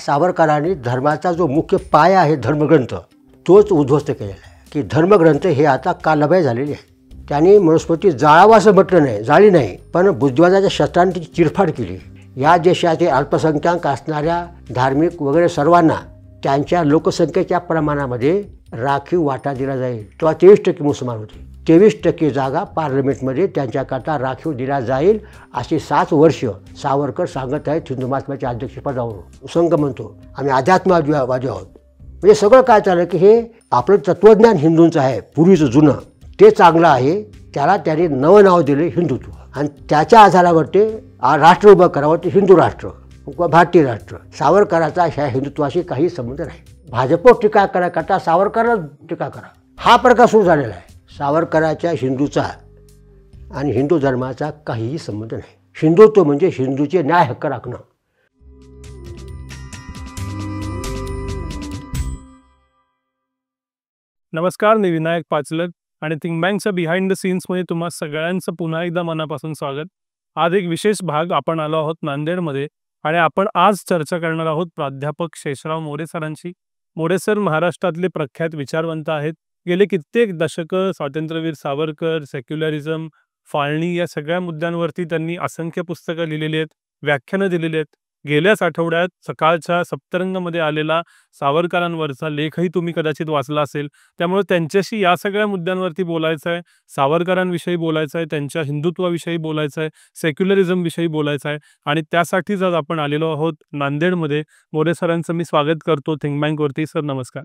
सावरकरांनी धर्माचा जो मुख्य पाया आहे धर्मग्रंथ तोच उद्ध्वस्त केलेला आहे की धर्मग्रंथ हे आता कालबाह्य झालेले आहे। त्यांनी मनुस्मृती जाळावं असं म्हटलं नाही, जाळी नाही, पण बुद्धिवादाच्या शस्त्रांनी त्याची चिरफाड केली। या देशाचे अल्पसंख्याक असणाऱ्या धार्मिक वगैरे सर्वांना त्यांच्या लोकसंख्येच्या प्रमाणामध्ये राखीव वाटा दिला जाईल। तेव्हा 23% मुसलमान होते, 23% जागा पार्लमेंटमध्ये त्यांच्याकरता राखीव दिला जाईल अशी 7 वर्ष सावरकर सांगत आहेत हिंदू महासभेच्या अध्यक्षपदावरून। संघ म्हणतो आम्ही अध्यात्मवादी आहोत, म्हणजे सगळं काय चाललं की हे आपलं तत्त्वज्ञान हिंदूंचं आहे पूर्वीचं जुनं ते चांगलं आहे, त्याला त्यांनी नवं नाव दिले हिंदुत्व आणि त्याच्या आधारावर ते राष्ट्र उभं करावं ते हिंदू राष्ट्र किंवा भारतीय राष्ट्र। सावरकराचा ह्या हिंदुत्वाशी काही संबंध नाही। भाजपवर टीका करता सावरकरला टीका करा हा प्रकार सुरू झालेला आहे। सावरकराच्या हिंदूचा आणि हिंदू धर्माचा काहीही संबंध नाही। हिंदुत्व म्हणजे हिंदूचे न्याय हक्क राखणं। नमस्कार, मी विनायक पाचलक आणि थिंक बँकच्या बिहाइंड द सीन्समध्ये तुम्हा सगळ्यांचं पुन्हा एकदा मनापासून स्वागत। आज एक विशेष भाग आपण आलो आहोत नांदेडमध्ये आणि आपण आज चर्चा करणार आहोत प्राध्यापक शेषराव मोरे सरांची। मोरे सर महाराष्ट्रातले प्रख्यात विचारवंत आहेत। गेले कित्येक दशकं स्वातंत्र्यवीर सावरकर, सेक्युलरिझम, फाळणी या सगळ्या मुद्द्यांवरती त्यांनी असंख्य पुस्तकं लिहिलेली आहेत, व्याख्यानं दिलेली आहेत। गेल्याच आठवड्यात सकाळच्या सप्तरंगमध्ये आलेला सावरकरांवरचा लेखही तुम्ही कदाचित वाचला असेल। त्यामुळे त्यांच्याशी या सगळ्या मुद्द्यांवरती बोलायचं आहे, सावरकरांविषयी बोलायचं आहे, त्यांच्या हिंदुत्वाविषयी बोलायचं आहे, सेक्युलरिझमविषयी बोलायचं आहे आणि त्यासाठीच आज आपण आलेलो आहोत नांदेडमध्ये। मोरे सरांचं मी स्वागत करतो थिंक बँकवरती। सर नमस्कार।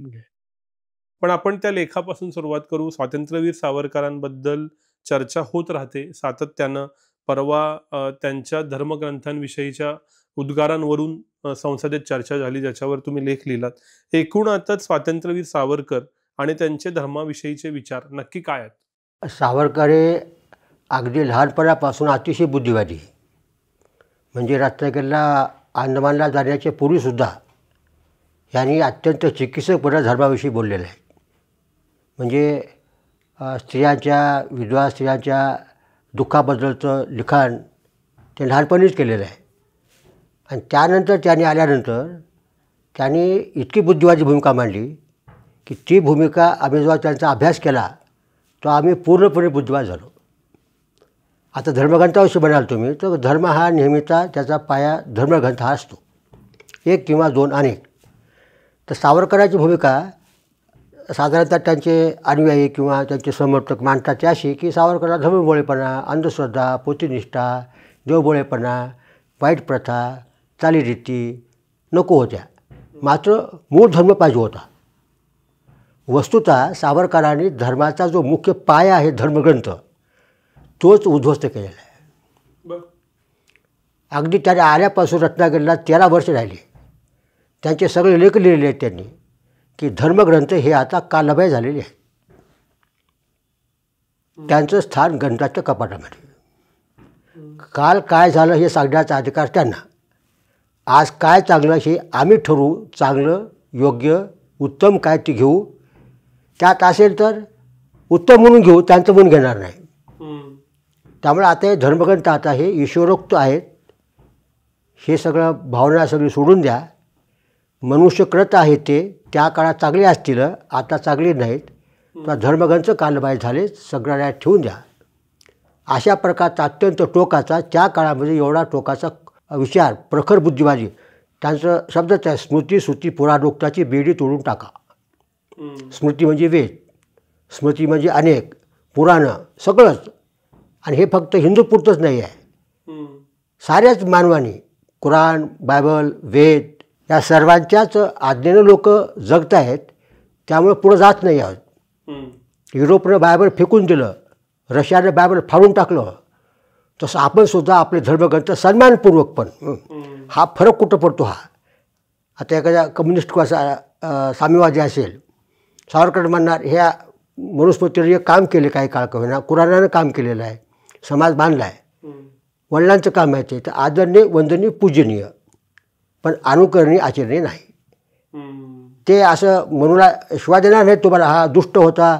पण आपण त्या लेखापासून सुरुवात करू। स्वातंत्र्यवीर सावरकरांबद्दल चर्चा होत राहते सातत्यानं। परवा त्यांच्या धर्मग्रंथांविषयीच्या उद्गारांवरून संसदेत चर्चा झाली, ज्याच्यावर तुम्ही लेख लिहिलात। एकूण आता स्वातंत्र्यवीर सावरकर आणि त्यांचे धर्माविषयीचे विचार नक्की काय आहेत? सावरकर हे अगदी लहानपणापासून अतिशय बुद्धिवादी, म्हणजे रत्नागिरीला अंदमानला जाण्याच्या पूर्वीसुद्धा यांनी अत्यंत चिकित्सकपणे धर्माविषयी बोललेलं आहे। म्हणजे स्त्रियांच्या, विधवा स्त्रियांच्या दुःखाबद्दलचं लिखाण ते लहानपणीच केलेलं आहे आणि त्यानंतर त्यांनी आल्यानंतर त्यांनी इतकी बुद्धिवादी भूमिका मांडली की ती भूमिका आम्ही जेव्हा त्यांचा अभ्यास केला तो आम्ही पूर्णपणे बुद्धिवाद झालो। आता धर्मग्रंथाविषयी म्हणाल तुम्ही तर धर्म हा नेहमीचा त्याचा पाया धर्मग्रंथ हा असतो, एक किंवा दोन अनेक। तर सावरकरांची भूमिका साधारणतः त्यांचे अनुयायी किंवा त्यांचे समर्थक मांडतात ते अशी की सावरकरांना धर्मभोळेपणा, अंधश्रद्धा, पोथीनिष्ठा, देवभोळेपणा, वाईट प्रथा, चालीरीती नको होत्या, मात्र मूळ धर्म पाहिजे होता। वस्तुतः सावरकरांनी धर्माचा जो मुख्य पाया आहे धर्मग्रंथ तोच उद्ध्वस्त केलेला आहे। अगदी त्याने आल्यापासून रत्नागिरीला 13 वर्ष राहिले। त्यांचे सगळे लेख लिहिलेले आहेत त्यांनी की धर्मग्रंथ हे आता कालबाह्य झालेले आहेत। त्यांचं स्थान ग्रंथाच्या कपाटामध्ये। काल काय झालं हे सांगण्याचा अधिकार त्यांना। आज काय चांगलं हे आम्ही ठरवू, चांगलं, योग्य, उत्तम काय ते घेऊ, त्यात असेल तर उत्तम म्हणून घेऊ, त्यांचं म्हणून घेणार नाही। त्यामुळे आता हे धर्मग्रंथ आता हे ईश्वरोक्त आहेत, हे सगळं भावना सगळी सोडून द्या। मनुष्यकृत आहे ते त्या काळात चांगले असतील, आता चांगले नाहीत, तर धर्मग्रंथ कालबाह्य झाले, सगळ्यांना ठेवून द्या। अशा प्रकारचा अत्यंत टोकाचा त्या काळामध्ये एवढा टोकाचा विचार प्रखर बुद्धिवादी त्यांचं शब्दच आहे, स्मृती श्रुती पुराणोक्ताची बेडी तोडून टाका। स्मृती म्हणजे वेद, स्मृती म्हणजे अनेक पुराणं सगळंच, आणि हे फक्त हिंदूपुरतंच नाही आहे, साऱ्याच मानवानी कुराण, बायबल, वेद या सर्वांच्याच आज्ञेनं लोक जगत आहेत। त्यामुळे पुढं जात नाही आहोत। युरोपनं बायबल फेकून दिलं, रशियानं बायबल फाडून टाकलं, तसं आपण सुद्धा आपले धर्मग्रंथ सन्मानपूर्वक, पण हा फरक कुठं पडतो हा? आता एखाद्या कम्युनिस्ट किंवा साम्यवादी असेल, सावरकर म्हणणार ह्या मनुस्मृतीने एक काम केले काही काळ का होईना, कुराणानं काम केलेलं आहे, समाज बांधला आहे, वडिलांचं काम आहे ते, तर आदरणीय, वंदनीय, पूजनीय, पण अनुकरणीय, आचरणीय नाही। ते असं म्हणूला शिवाय देणार नाही तुम्हाला, हा दुष्ट होता,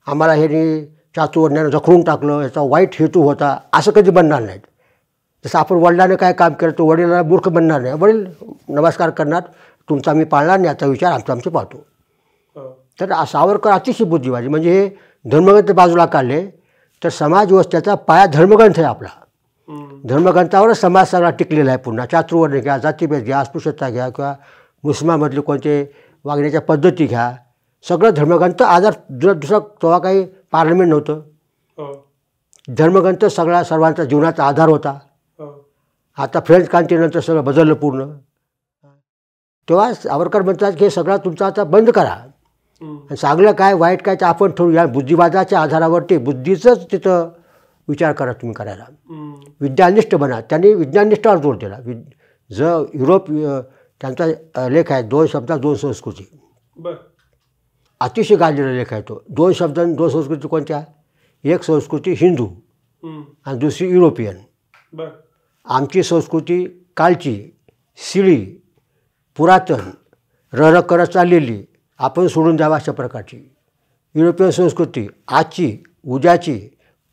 आम्हाला ह्याने चातुर्वर्ण्यानं जखडून टाकलं, याचा वाईट हेतू होता, असं कधी बनणार नाहीत। जसं आपण वडिलांना काय काम केलं तर वडिलांना मूर्ख बनणार नाही, वडील नमस्कार करणार, तुमचा मी पाळणार नाही, आता विचार आमचे पाळतो. तर सावरकर अतिशय बुद्धिवादी, म्हणजे हे धर्मग्रंथ बाजूला काढले तर समाज व्यवस्थेचा पाया धर्मग्रंथ आहे आपला. धर्मग्रंथावरच समाज सगळा टिकलेला आहे. पुन्हा चातुर्वर्ण घ्या, जातीभेद घ्या, अस्पृश्यता घ्या, किंवा मुस्लिमामधले कोणते वागण्याच्या पद्धती घ्या, सगळं धर्मग्रंथ आधार. दुसरं तेव्हा काही पार्लमेंट नव्हतं, धर्मग्रंथ सगळा सर्वांचा जीवनाचा आधार होता. आता फ्रेंच क्रांतीनंतर सगळं बदललं पूर्ण. तेव्हा सावरकर म्हणतात की हे सगळं तुमचं आता बंद करा, आणि चांगलं काय वाईट काय ते आपण ठरवू. या बुद्धिवादाच्या आधारावरती बुद्धीचंच तिथं विचार करा तुम्ही करायला. विज्ञाननिष्ठ बना. त्यांनी विज्ञाननिष्ठावर जोर दिला. युरोप त्यांचा लेख आहे 2 शब्द 2 संस्कृती. अतिशय गाजलेला लेख आहे तो. 2 शब्द 2 संस्कृती कोणत्या? एक संस्कृती हिंदू आणि दुसरी युरोपियन. आमची संस्कृती कालची, शिळी, पुरातन, रह करत चाललेली, आपण सोडून द्यावा अशा प्रकारची. युरोपियन संस्कृती आजची, उद्याची,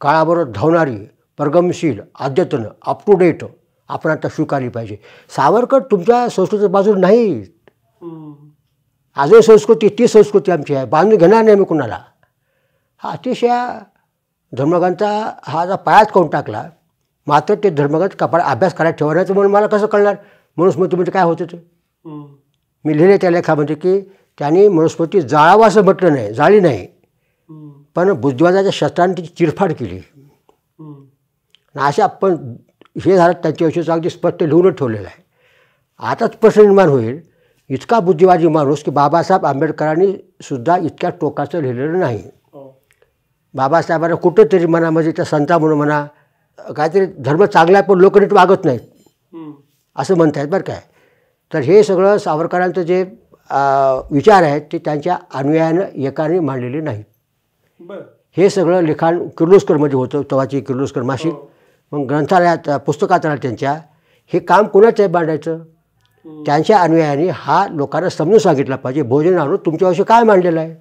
काळाबरोबर धावणारी, प्रगमशील, अद्यतन, अप टू डेट आपण आता स्वीकारली पाहिजे. सावरकर तुमच्या संस्कृतीच्या बाजूला नाही. अजून संस्कृती ती संस्कृती आमची आहे, बांधून घेणार नाही मी कुणाला. हा अतिशय धर्मग्रंथा हा जर पायाच करून टाकला, मात्र ते धर्मग्रंथ कपाळ अभ्यास करायला ठेवण्याचं म्हणून मला कसं कळणार? मनुस्मृती म्हणजे काय होतं ते मी लिहिले त्या लेखामध्ये की त्यांनी मनुस्मृती जाळावं असं म्हटलं नाही, जाळी नाही, पण बुद्धिवादाच्या शस्त्रांनी तिची चिरफाड केली. अशा पण हे झालं त्यांच्याविषयीचं अगदी स्पष्ट लिहूनच ठेवलेलं आहे. आताच प्रश्न निर्माण होईल, इतका बुद्धिवादी माणूस की बाबासाहेब आंबेडकरांनी सुद्धा इतक्या टोकाचं लिहिलेलं नाही. बाबासाहेबांना कुठंतरी मनामध्ये त्या संता म्हणून म्हणा काहीतरी धर्म चांगला आहे पण लोक नीट वागत नाहीत असं म्हणतायत बरं काय. तर हे सगळं सावरकरांचं जे विचार आहेत ते त्यांच्या अन्वयानं एकाने मांडलेले नाहीत. हे सगळं लिखाण किर्लोस्करमध्ये होतं, तेव्हाची किर्लोस्कर मासिक. मग ग्रंथालयात पुस्तकात आलं त्यांच्या. हे काम कोणाचं आहे मांडायचं? त्यांच्या अन्वयाने हा लोकांना समजून सांगितलं पाहिजे, भोजन आणून तुमच्याविषयी काय मांडलेलं आहे.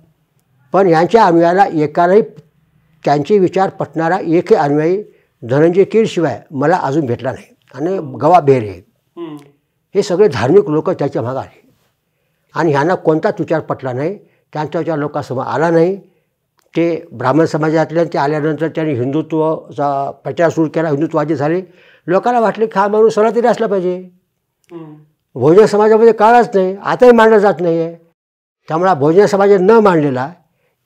पण यांच्या अन्वयाला एकालाही त्यांचे विचार पटणारा एकही अन्वयी धनंजय कीरशिवाय मला अजून भेटला नाही. आणि गवा बेरे हे सगळे धार्मिक लोक त्याच्या मागे आले आणि ह्यांना कोणताच विचार पटला नाही, त्यांचा विचार लोकांसमोर आला नाही. ते ब्राह्मण समाजातल्या ते आल्यानंतर त्यांनी हिंदुत्वाचा प्रचार सुरू केला, हिंदुत्ववादी झाले. लोकांना वाटले की हा माणूस सणा तरी असला पाहिजे. भोजन समाजामध्ये काळच नाही, आताही मांडला जात नाही आहे. त्यामुळे भोजन समाजाने न मांडलेला,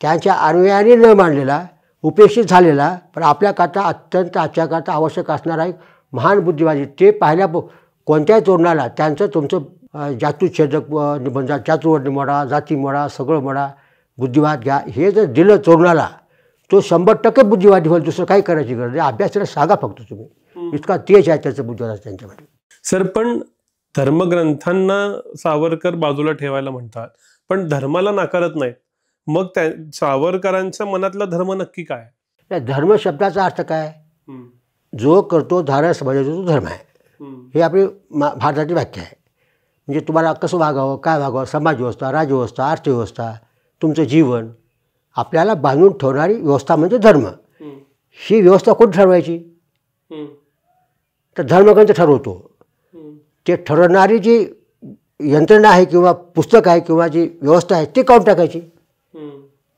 त्यांच्या अन्वयाने न मांडलेला, उपेक्षित झालेला, पण आपल्याकरता अत्यंत आजच्याकरता आवश्यक असणारा एक महान बुद्धिवादी. ते पाहिल्या कोणत्याही तरुणाला त्यांचं तुमचं जातुच्छेदक निबंध, चातुर्वर्ण मोडा, जाती मोडा, सगळं मोडा, बुद्धिवाद घ्या, हे जर दिलं तरुणाला तो 100% बुद्धिवादी होईल. दुसरं काही करायची गरज नाही. अभ्यासाला सांगा फक्त तुम्ही, इतका तेज आहे त्याचं बुद्धिवाद त्यांच्यामध्ये. सर, पण धर्मग्रंथांना सावरकर बाजूला ठेवायला म्हणतात, पण धर्माला नाकारत नाहीत. मग त्या सावरकरांच्या मनातला धर्म नक्की काय? धर्म शब्दाचा अर्थ काय? जो करतो धारण समाजाचा तो धर्म आहे. हे आपली भारताची व्याख्या आहे. म्हणजे तुम्हाला कसं वागावं, काय वागावं, समाजव्यवस्था, राजव्यवस्था, अर्थव्यवस्था, तुमचं जीवन आपल्याला बांधून ठेवणारी व्यवस्था म्हणजे धर्म. ही व्यवस्था कोण ठरवायची? तर धर्मग्रंथ ठरवतो. ते ठरवणारी जी यंत्रणा आहे किंवा पुस्तक आहे किंवा जी व्यवस्था आहे ती काढून टाकायची.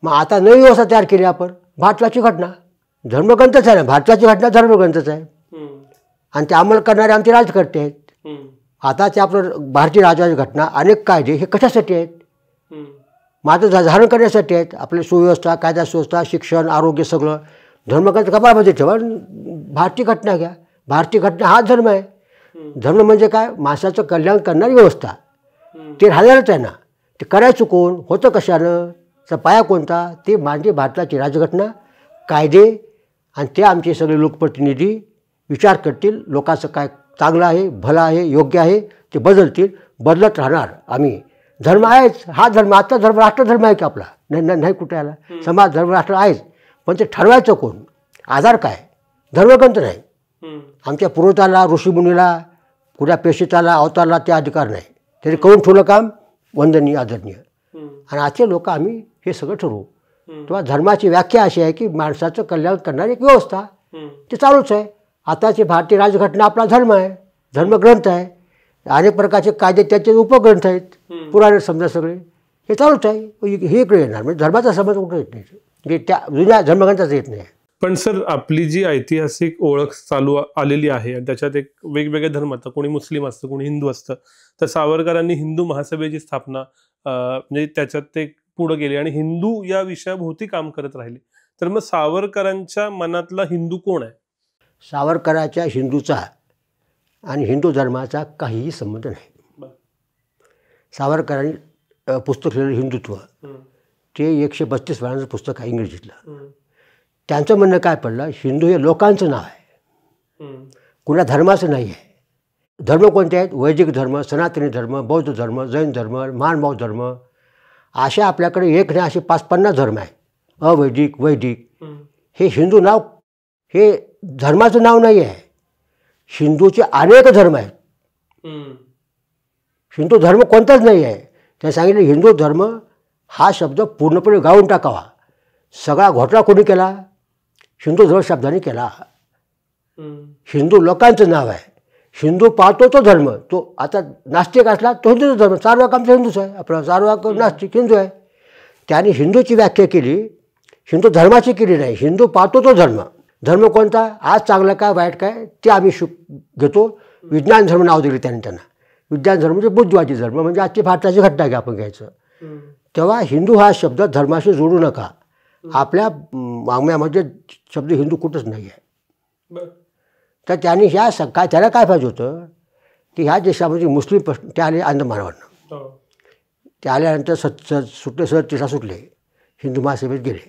मग आता नवी व्यवस्था तयार केली आपण. भारताची घटना धर्मग्रंथच आहे ना, भारताची घटना धर्मग्रंथच आहे. आणि ते अंमल करणारे आमचे राजकर्ते आहेत. आता ते आपलं भारतीय राजाची घटना, अनेक कायदे हे कशासाठी आहेत? माझं धारण करण्यासाठी आहेत. आपली सुव्यवस्था, कायदा सुव्यवस्था, शिक्षण, आरोग्य सगळं धर्मग्रंथ कपाळामध्ये ठेवा. भारतीय घटना घ्या. भारतीय घटना हा धर्म आहे. धर्म म्हणजे काय? माणसाचं कल्याण करणारी व्यवस्था. ते राहणारच आहे ना. ते करायचं कोण? होतं कशानं? तर पाया कोणता? ते म्हणजे भारताची राजघटना, कायदे, आणि ते आमचे सगळे लोकप्रतिनिधी विचार करतील लोकांचं काय चांगलं आहे, भलं आहे, योग्य आहे ते बदलतील. बदलत राहणार आम्ही. धर्म आहेच. हा धर्म आता धर्म राष्ट्रधर्म आहे की आपला? नाही कुठे आला. समाज धर्म राष्ट्र आहेच, पण ते ठरवायचं कोण? आधार काय? धर्मग्रंथ नाही. आमच्या पूर्वजाला, ऋषीमुनीला, कुठल्या प्रेषिताला, अवतारला ते अधिकार नाही. तरी करून ठेवलं काम वंदनीय, आदरणीय. आणि आजचे लोक आम्ही हे सगळं ठरवू. तेव्हा धर्माची व्याख्या अशी आहे की माणसाचं कल्याण करणारी एक व्यवस्था, ते चालूच आहे. आताची भारतीय राज्यघटना आपला धर्म आहे, धर्मग्रंथ आहे. अनेक प्रकारचे कायदे त्याचे उपग्रंथ आहेत, पुराणे समजा सगळे हे चालूच आहे. हे इकडे येणार म्हणजे धर्माचा समज कुठे येत नाही, म्हणजे त्या जुन्या धर्मग्रंथाचा येत नाही. पण सर आपली जी ऐतिहासिक ओळख चालू आलेली आहे आणि त्याच्यात एक वेगवेगळे धर्म असतात, कोणी मुस्लिम असतं, कोणी हिंदू असतं. तर सावरकरांनी हिंदू महासभेची स्थापना म्हणजे त्याच्यात ते पुढे गेले आणि हिंदू या विषयाभोवती काम करत राहिले. तर मग सावरकरांच्या मनातला हिंदू कोण आहे? सावरकराच्या हिंदूचा आणि हिंदू धर्माचा काहीही संबंध नाही. सावरकरांनी पुस्तक लिहिलं हिंदुत्व, ते 132 पानांचं पुस्तक आहे इंग्रजीतलं. त्यांचं म्हणणं काय पडलं, हिंदू हे लोकांचं नाव आहे, कुणा धर्माचं नाही आहे. धर्म कोणते आहेत? वैदिक धर्म, सनातनी धर्म, बौद्ध धर्म, जैन धर्म, महानुभाव धर्म, अशा आपल्याकडे एक नाही असे 5-50 धर्म आहे. अवैदिक, वैदिक. हे हिंदू नाव हे धर्माचं नाव नाही आहे. हिंदूचे अनेक धर्म आहेत, हिंदू धर्म कोणताच नाही आहे. त्याने सांगितलं हिंदू धर्म हा शब्द पूर्णपणे गाळून टाकावा. सगळा घोटाळा कोणी केला? हिंदू धर्म शब्दाने केला. हिंदू लोकांचं नाव आहे. हिंदू पाळतो तो धर्म, तो आता नास्तिक असला तो हिंदूचा धर्म. चार्वाक आमचा हिंदूच आहे, आपला चार्वाक नास्तिक हिंदू आहे. त्याने हिंदूची व्याख्या केली, हिंदू धर्माची केली नाही. हिंदू पाळतो तो धर्म. धर्म कोणता? आज चांगलं काय वाईट काय ते आम्ही घेतो. विज्ञान धर्म नाव दिले त्यांना. विज्ञान धर्म म्हणजे बुद्धवादी धर्म, म्हणजे आजची भारताची घटना घ्या आपण घ्यायचं. तेव्हा हिंदू हा शब्द धर्माशी जोडू नका. आपल्या वाङ्मयामध्ये शब्द हिंदू कुठंच नाही आहे. तर त्यांनी काय त्याला काय पाहिजे होतं की ह्या देशामध्ये मुस्लिम प्रश्न ते आले अंदमानावरनं. ते आल्यानंतर तिसा सुटले, हिंदू महासभेत गेले.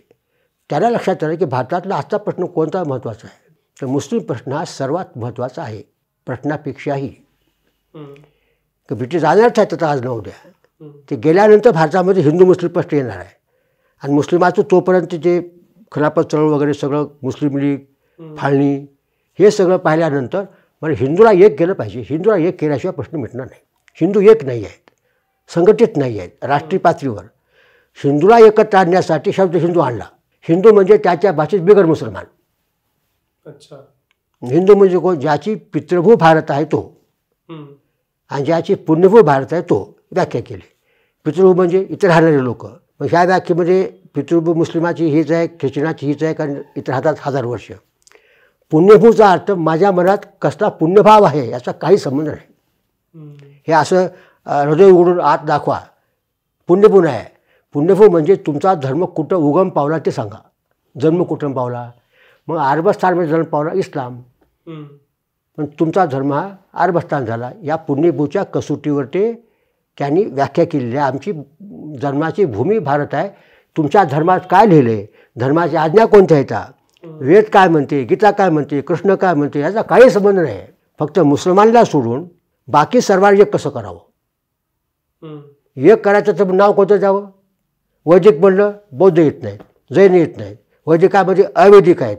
त्याला लक्षात आलं की भारतातला आजचा प्रश्न कोणता महत्त्वाचा आहे, तर मुस्लिम प्रश्न हा सर्वात महत्त्वाचा आहे प्रश्नापेक्षाही. की ब्रिटिश जाणारच आहे तर आज न उद्या. ते गेल्यानंतर भारतामध्ये हिंदू मुस्लिम प्रश्न येणार आहे. आणि मुस्लिमाचं तोपर्यंत जे खिलाफत चळवळ वगैरे सगळं मुस्लिम लीग, फाळणी हे सगळं पाहिल्यानंतर म्हणजे हिंदूला एक केलं पाहिजे. हिंदूला एक केल्याशिवाय प्रश्न मिटणार नाही. हिंदू एक नाही आहेत, संघटित नाही आहेत राष्ट्रीय पातळीवर. हिंदूला एकत्र आणण्यासाठी शब्द हिंदू आणला. हिंदू म्हणजे त्याच्या भाषेत बिगर मुसलमान. अच्छा. हिंदू म्हणजे कोण? ज्याची पितृभू भारत आहे तो आणि ज्याची पुण्यभू भारत आहे तो व्याख्या केली. पितृभू म्हणजे इतर राहणारे लोक. मग ह्या व्याख्येमध्ये पितृभू मुस्लिमाची हीच आहे, ख्रिश्चनाची हीच आहे, कारण इतर राहतात 1000 वर्ष. पुण्यभूचा अर्थ माझ्या मनात कसला पुण्यभाव आहे याचा काही संबंध नाही. हे असं हृदय उघडून आत दाखवा. पुण्यभू नाही. पुण्यभू म्हणजे तुमचा धर्म कुठं उगम पावला ते सांगा. जन्म कुठं पावला? मग अरबस्थानमध्ये जन्म पावला इस्लाम, पण तुमचा धर्म हा अरबस्थान झाला. या पुण्यभूच्या कसोटीवर ते त्यांनी व्याख्या केलेली आहे. आमची धर्माची भूमी भारत आहे. तुमच्या धर्मात काय लिहिले, धर्माची आज्ञा कोणत्या येतात, वेद काय म्हणते, गीता काय म्हणते, कृष्ण काय म्हणते, याचा काही संबंध नाही. फक्त मुसलमानला सोडून बाकी सर्वांना एक कसं करावं. एक करायचं तर नाव कोणतं द्यावं? वैदिक म्हणलं बौद्ध येत नाहीत, जैन येत नाहीत, वैदिकामध्ये अवैदिक आहेत,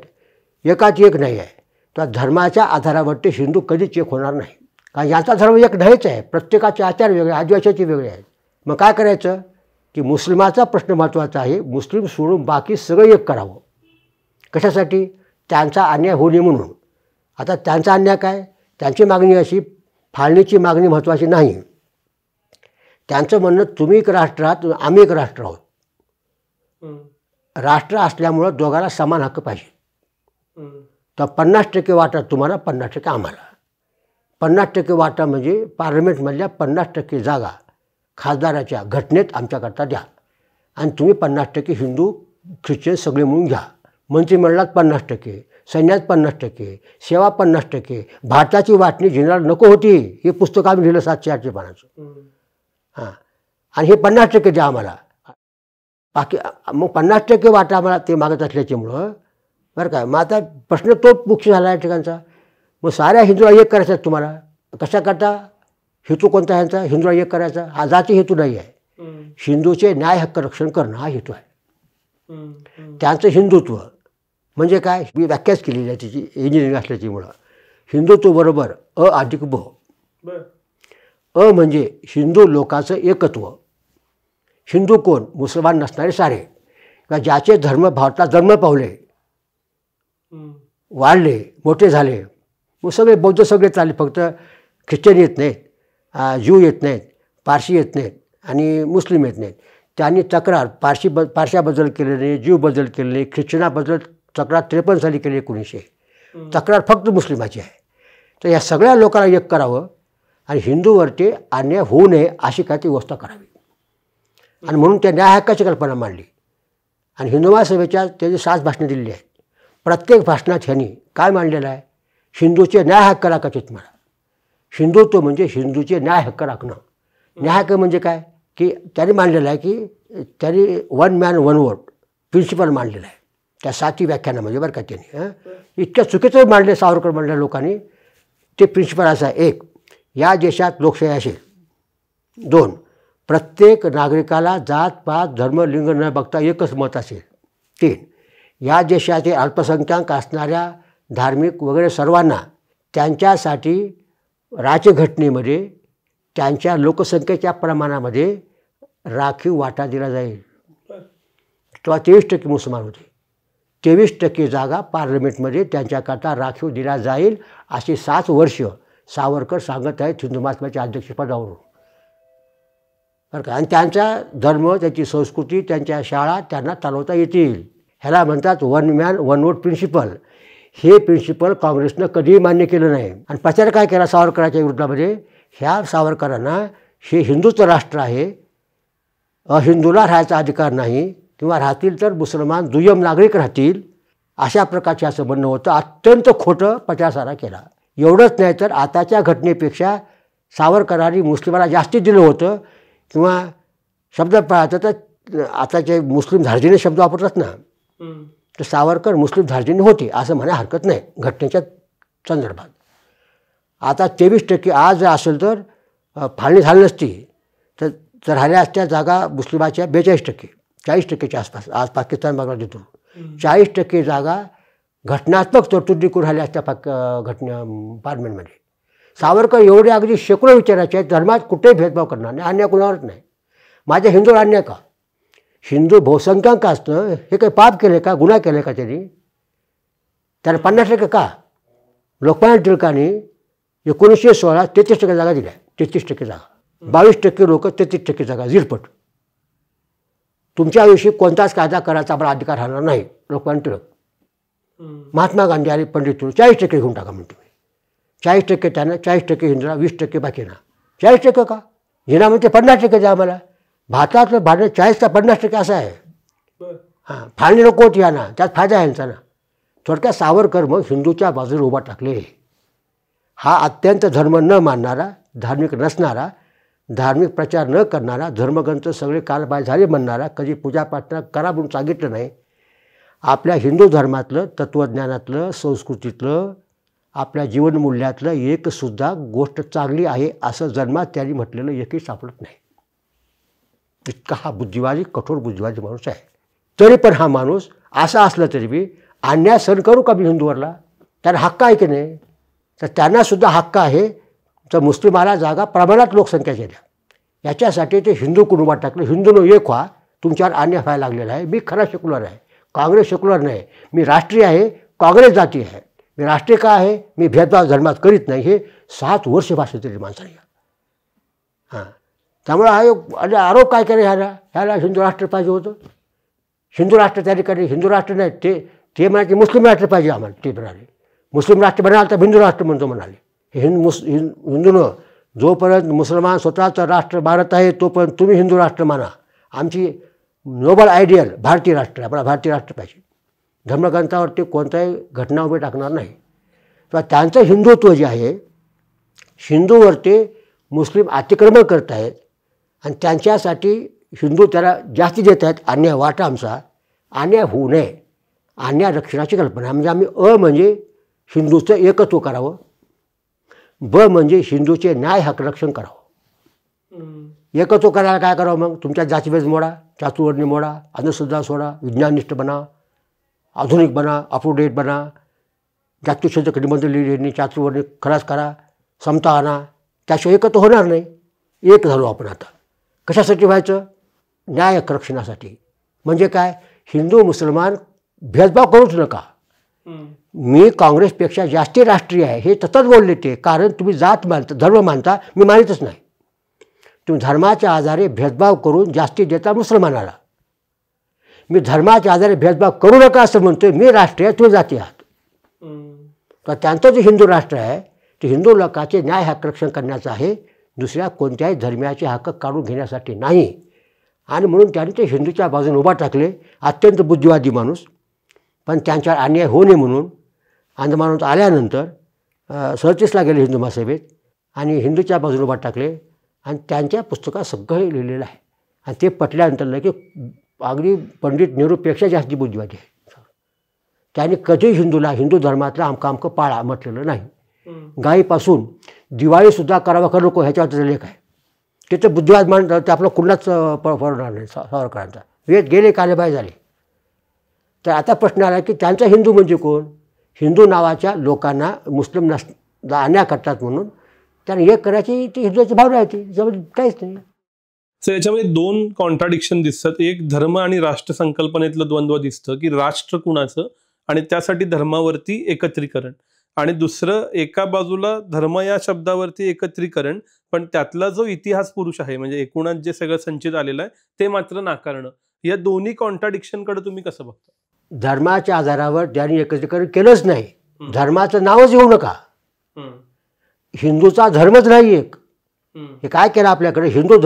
एकाच एक नाही आहे. तर धर्माच्या आधारावरती हिंदू कधीच एक होणार नाही. कारण याचा धर्म एक नाहीच आहे. प्रत्येकाचे आचार वेगळे, आदिवासीचे वेगळे आहेत. मग काय करायचं की मुस्लिमाचा प्रश्न महत्त्वाचा आहे. मुस्लिम सोडून बाकी सगळं एक करावं. कशासाठी? त्यांचा अन्याय होऊ नये म्हणून. आता त्यांचा अन्याय काय? त्यांची मागणी अशी, फाळणीची मागणी महत्त्वाची नाही. त्यांचं म्हणणं तुम्ही एक राष्ट्र आहात, आम्ही एक राष्ट्र आहोत. राष्ट्र असल्यामुळं दोघांना समान हक्क पाहिजे. तर 50% वाटा तुम्हाला, 50% आम्हाला. 50% वाटा म्हणजे पार्लमेंटमधल्या 50% जागा खासदाराच्या घटनेत आमच्याकरता द्या. आणि तुम्ही 50% हिंदू ख्रिश्चन सगळे म्हणून घ्या. मंत्रिमंडळात 50%, सैन्यात 50%, सेवा 50%. भारताची वाटणी जनरल नको होती. हे पुस्तक आम्ही लिहिलं 708 पानाचं. हां, आणि हे 50% द्या आम्हाला. बाकी मग 50% वाटा आम्हाला ते मागत असल्याच्यामुळं बरं काय. मग आता प्रश्न तो मुख्य झाला या ठिकाणचा. मग साऱ्या हिंदूला एक करायचा तुम्हाला. कशा करता? हेतू कोणता ह्यांचा? हिंदूला एक करायचा. हा जाती हेतू नाही आहे. हिंदूचे न्याय हक्क रक्षण करणं हा हेतू आहे. त्यांचं हिंदुत्व म्हणजे काय? मी व्याख्याच केलेली आहे तिची इंजिनिअरिंग असल्याच्यामुळं. हिंदुत्व बरोबर अ अधिक ब. अ म्हणजे हिंदू लोकांचं एकत्व. हिंदू कोण? मुसलमान नसणारे सारे, किंवा ज्याचे धर्म भारतात जन्म पावले, वाढले, मोठे झाले, मग सगळे बौद्ध सगळे चालले, फक्त ख्रिश्चन येत नाहीत, ज्यू येत नाहीत, पारशी येत नाहीत आणि मुस्लिम येत नाहीत. त्यांनी तक्रार पारशाबद्दल केले नाही, ज्यूबद्दल केले नाही, ख्रिश्चनाबद्दल तक्रार 53 साली केली 1900. तक्रार फक्त मुस्लिमाची आहे. तर या सगळ्या लोकांना एक करावं आणि हिंदूवरती अन्याय होऊ नये अशी काय ती व्यवस्था करावी. आणि म्हणून त्या न्याय हक्काची कल्पना मांडली आणि हिंदू महासभेच्या त्याची 7 भाषणं दिलेली आहेत. प्रत्येक भाषणात ह्यांनी काय मांडलेलं आहे, हिंदूचे न्याय हक्क राखायचे तुम्हाला. हिंदुत्व म्हणजे हिंदूचे न्याय हक्क राखणं. न्याय हक्क म्हणजे काय की त्यांनी मांडलेलं आहे की त्यांनी 1 मॅन 1 वोट प्रिन्सिपल मांडलेलं आहे त्या 7 व्याख्यानामध्ये बरं का. त्यांनी इतक्या चुकीचं मांडले सावरकर मांडल्या लोकांनी. ते प्रिन्सिपल असं आहे, 1 या देशात लोकशाही असेल, 2 प्रत्येक नागरिकाला जात पात धर्म लिंग न बघता एकच मत असेल, 3 या देशाचे अल्पसंख्याक असणाऱ्या धार्मिक वगैरे सर्वांना त्यांच्यासाठी राज्यघटनेमध्ये त्यांच्या लोकसंख्येच्या प्रमाणामध्ये राखीव वाटा दिला जाईल. तेव्हा 23% मुसलमान होते. 23% जागा पार्लमेंटमध्ये त्यांच्याकरता राखीव दिला जाईल अशी 7 वर्ष सावरकर सांगत आहेत हिंदू महासभेच्या अध्यक्षपदावरून बरं का. आणि त्यांचा धर्म, त्यांची संस्कृती, त्यांच्या शाळा त्यांना चालवता येतील. ह्याला म्हणतात 1 मॅन 1 वोट प्रिन्सिपल. हे प्रिन्सिपल काँग्रेसनं कधीही मान्य केलं नाही. आणि प्रचार काय केला सावरकरांच्या विरोधामध्ये, ह्या सावरकरांना हे हिंदूचं राष्ट्र आहे, अहिंदूला राहायचा अधिकार नाही, किंवा राहतील तर मुसलमान दुय्यम नागरिक राहतील, अशा प्रकारचे असं म्हणणं होतं. अत्यंत खोटं प्रचार सारा केला. एवढंच नाही तर आताच्या घटनेपेक्षा सावरकरांनी मुस्लिमाला जास्तीत दिलं होतं. किंवा शब्द पाहतं तर आताचे मुस्लिम धार्जिणे शब्द वापरतात ना, तर सावरकर मुस्लिम धार्जिणे होते असं म्हणा हरकत नाही घटनेच्या संदर्भात. आता 23% आज असेल तर फाळणी झाली नसती तर राहिल्या असत्या जागा मुस्लिमाच्या 42%, 40%च्या आसपास. आज पाकिस्तान बांगलादेशतून 40% जागा घटनात्मक तरतुदी करून राहिल्या असत्या पार्लमेंटमध्ये. सावरकर एवढे अगदी शेकडो विचारायचे आहेत, धर्मात कुठेही भेदभाव करणार नाही, अन्याय कुणावरच नाही. माझ्या हिंदूवर अन्याय का? हिंदू बहुसंख्याक असणं हे काही पाप केले का, गुन्हा केले का त्यांनी? त्याला 50% का? लोकमान्य टिळकांनी 1916 33% जागा दिल्या, 33% जागा, 22% लोक 33% जागा, झिरपट. तुमच्या आयुष्यात कोणताच कायदा करायचा आपला अधिकार राहणार नाही. लोकमान्य टिळक, महात्मा गांधी आणि पंडित टिळक 40% घेऊन टाका म्हणतो मी. 40% त्यांना, 40% हिंदूला, 20% बाकीना. 40% का? हिना म्हणते 50% द्या आम्हाला. भारतातलं भाडं 40 का 50% असं आहे. हां, फाळणी नको होती यांना, त्यात फायदा आहे यांचा ना. थोडक्यात सावरकर मग हिंदूच्या बाजूला उभा टाकले. हा अत्यंत धर्म न मानणारा, धार्मिक नसणारा, धार्मिक प्रचार न करणारा, धर्मग्रंथ सगळे कालबाह्य झाले म्हणणारा, कधी पूजापाठ करा म्हणून सांगितलं नाही. आपल्या हिंदू धर्मातलं, तत्त्वज्ञानातलं, संस्कृतीतलं, आपल्या जीवनमूल्यातलं एकसुद्धा गोष्ट चांगली आहे असं जन्मात त्यांनी म्हटलेलं एकही सापडत नाही. इतका हा बुद्धिवादी, कठोर बुद्धिवादी माणूस आहे. तरी पण हा माणूस असा असला तरी बी अन्याय सहन करू का मी हिंदूवरला? त्यांना हक्क आहे की नाही? तर त्यांनासुद्धा हक्क आहे तर मुस्लिमाला जागा प्रमाणात लोकसंख्याच्या द्या. याच्यासाठी ते हिंदू कुटुंबात टाकलं. हिंदूनं एक व्हा, तुमच्यावर अन्याय व्हायला लागलेला आहे. मी खरा सेक्युलर आहे, काँग्रेस सेक्युलर नाही. मी राष्ट्रीय आहे, काँग्रेस जाती आहे. मी राष्ट्रीय का आहे? मी भेदभाव धर्मात करीत नाही. हे 7 वर्ष भाषण दिली माणसाने. हां, त्यामुळे हा आरोप काय केला ह्याला हिंदू राष्ट्र पाहिजे होतं. हिंदू राष्ट्र त्या ठिकाणी हिंदू राष्ट्र नाही, ते म्हणाले मुस्लिम राष्ट्र पाहिजे आम्हाला. ते म्हणाले मुस्लिम राष्ट्र बनाल तर हिंदू राष्ट्र म्हणतो म्हणाले. हिंदूनं जोपर्यंत मुसलमान स्वतःचं राष्ट्र भारत आहे तोपर्यंत तुम्ही हिंदू राष्ट्र माना. आमची नोबल आयडियल भारतीय राष्ट्र, आपला भारतीय राष्ट्र पाहिजे. धर्मग्रंथावरती कोणताही घटना उभे टाकणार नाही. किंवा त्यांचं हिंदुत्व जे आहे, हिंदूवरती मुस्लिम अतिक्रमण करत आहेत आणि त्यांच्यासाठी हिंदू त्याला जास्ती देत आहेत. अन्याय वाटा आमचा, अन्याय होऊ नये, अन्याय रक्षणाची कल्पना. म्हणजे आम्ही म्हणजे हिंदूचं एकत्व करावं, म्हणजे हिंदूचे न्याय हक्क रक्षण करावं. एकत्व करायला काय करावं मग? तुमच्या जातीभेद मोडा, चातुर्वर्णी मोडा, अंधश्रद्धा सोडा, विज्ञाननिष्ठ बना, आधुनिक बना, अपटूडेट बना, जातीशुद्ध निबंध लिहिणे, चातुर्वर्णी खलास करा, समता आणा. त्याशिवाय एकत्र होणार नाही. एक झालो आपण आता. कशासाठी व्हायचं? न्याय रक्षणासाठी. म्हणजे काय? हिंदू मुसलमान भेदभाव करूच नका. मी काँग्रेसपेक्षा जास्ती राष्ट्रीय आहे हे सतत बोलले ते. कारण तुम्ही जात मानता, धर्म मानता, मी मानितच नाही. तुम्ही धर्माच्या आधारे भेदभाव करून जास्ती देता मुसलमानाला. मी धर्माच्या आधारे भेदभाव करू नका असं म्हणतोय. मी राष्ट्रीय आहे, तुम्ही जाती आहात. तर त्यांचं जे हिंदू राष्ट्र आहे ते हिंदू लोकांचे न्याय हक्क रक्षण करण्याचं आहे, दुसऱ्या कोणत्याही धर्मियाचे हक्क काढून घेण्यासाठी नाही. आणि म्हणून त्यांनी ते हिंदूच्या बाजूने उभा टाकले. अत्यंत बुद्धिवादी माणूस. पण त्यांच्यावर अन्याय होऊ नये म्हणून अंदमानात आल्यानंतर 37ला गेले हिंदू महासभेत आणि हिंदूच्या बाजूने उभा टाकले. आणि त्यांच्या पुस्तकात सगळं लिहिलेलं आहे. आणि ते पटल्यानंतर की अगदी पंडित नेहरूपेक्षा जास्ती बुद्धिवादी आहे. त्यांनी कधी हिंदूला, हिंदू धर्मातला अमकं पाळा म्हटलेलं नाही. गायीपासून दिवाळीसुद्धा करावा का नको ह्याच्यावर त्याचा लेख आहे. तिथं बुद्धिवाद मान ते आपलं कुणाच पडणार नाही. सावरकरांचा वेद गेले कालेबाई झाले. तर आता प्रश्न आला की त्यांचा हिंदू म्हणजे कोण? हिंदू नावाच्या लोकांना मुस्लिम अन्याय करतात म्हणून त्यांना एक करायची ती हिंदूची भावना आहे. ती जवळ काहीच नाही. सर याच्यामध्ये दोन कॉन्ट्राडिक्शन दिसतात. एक धर्म आणि राष्ट्र संकल्पनेतलं द्वंद्व दिसतं की राष्ट्र कुणाचं आणि त्यासाठी धर्मावरती एकत्रीकरण, आणि दुसरं एका बाजूला धर्म या शब्दावरती एकत्रीकरण पण त्यातला जो इतिहास पुरुष आहे म्हणजे एकूणच जे सगळं संचित आलेलं आहे ते मात्र नाकारणं. या दोन्ही कॉन्ट्राडिक्शनकडे तुम्ही कसं बघता? धर्माच्या आधारावर ज्यांनी एकत्रीकरण केलंच नाही. धर्माचं नावच घेऊ नका. हिंदूचा धर्मच नाही एक. हे काय केलं आपल्याकडे? हिंदू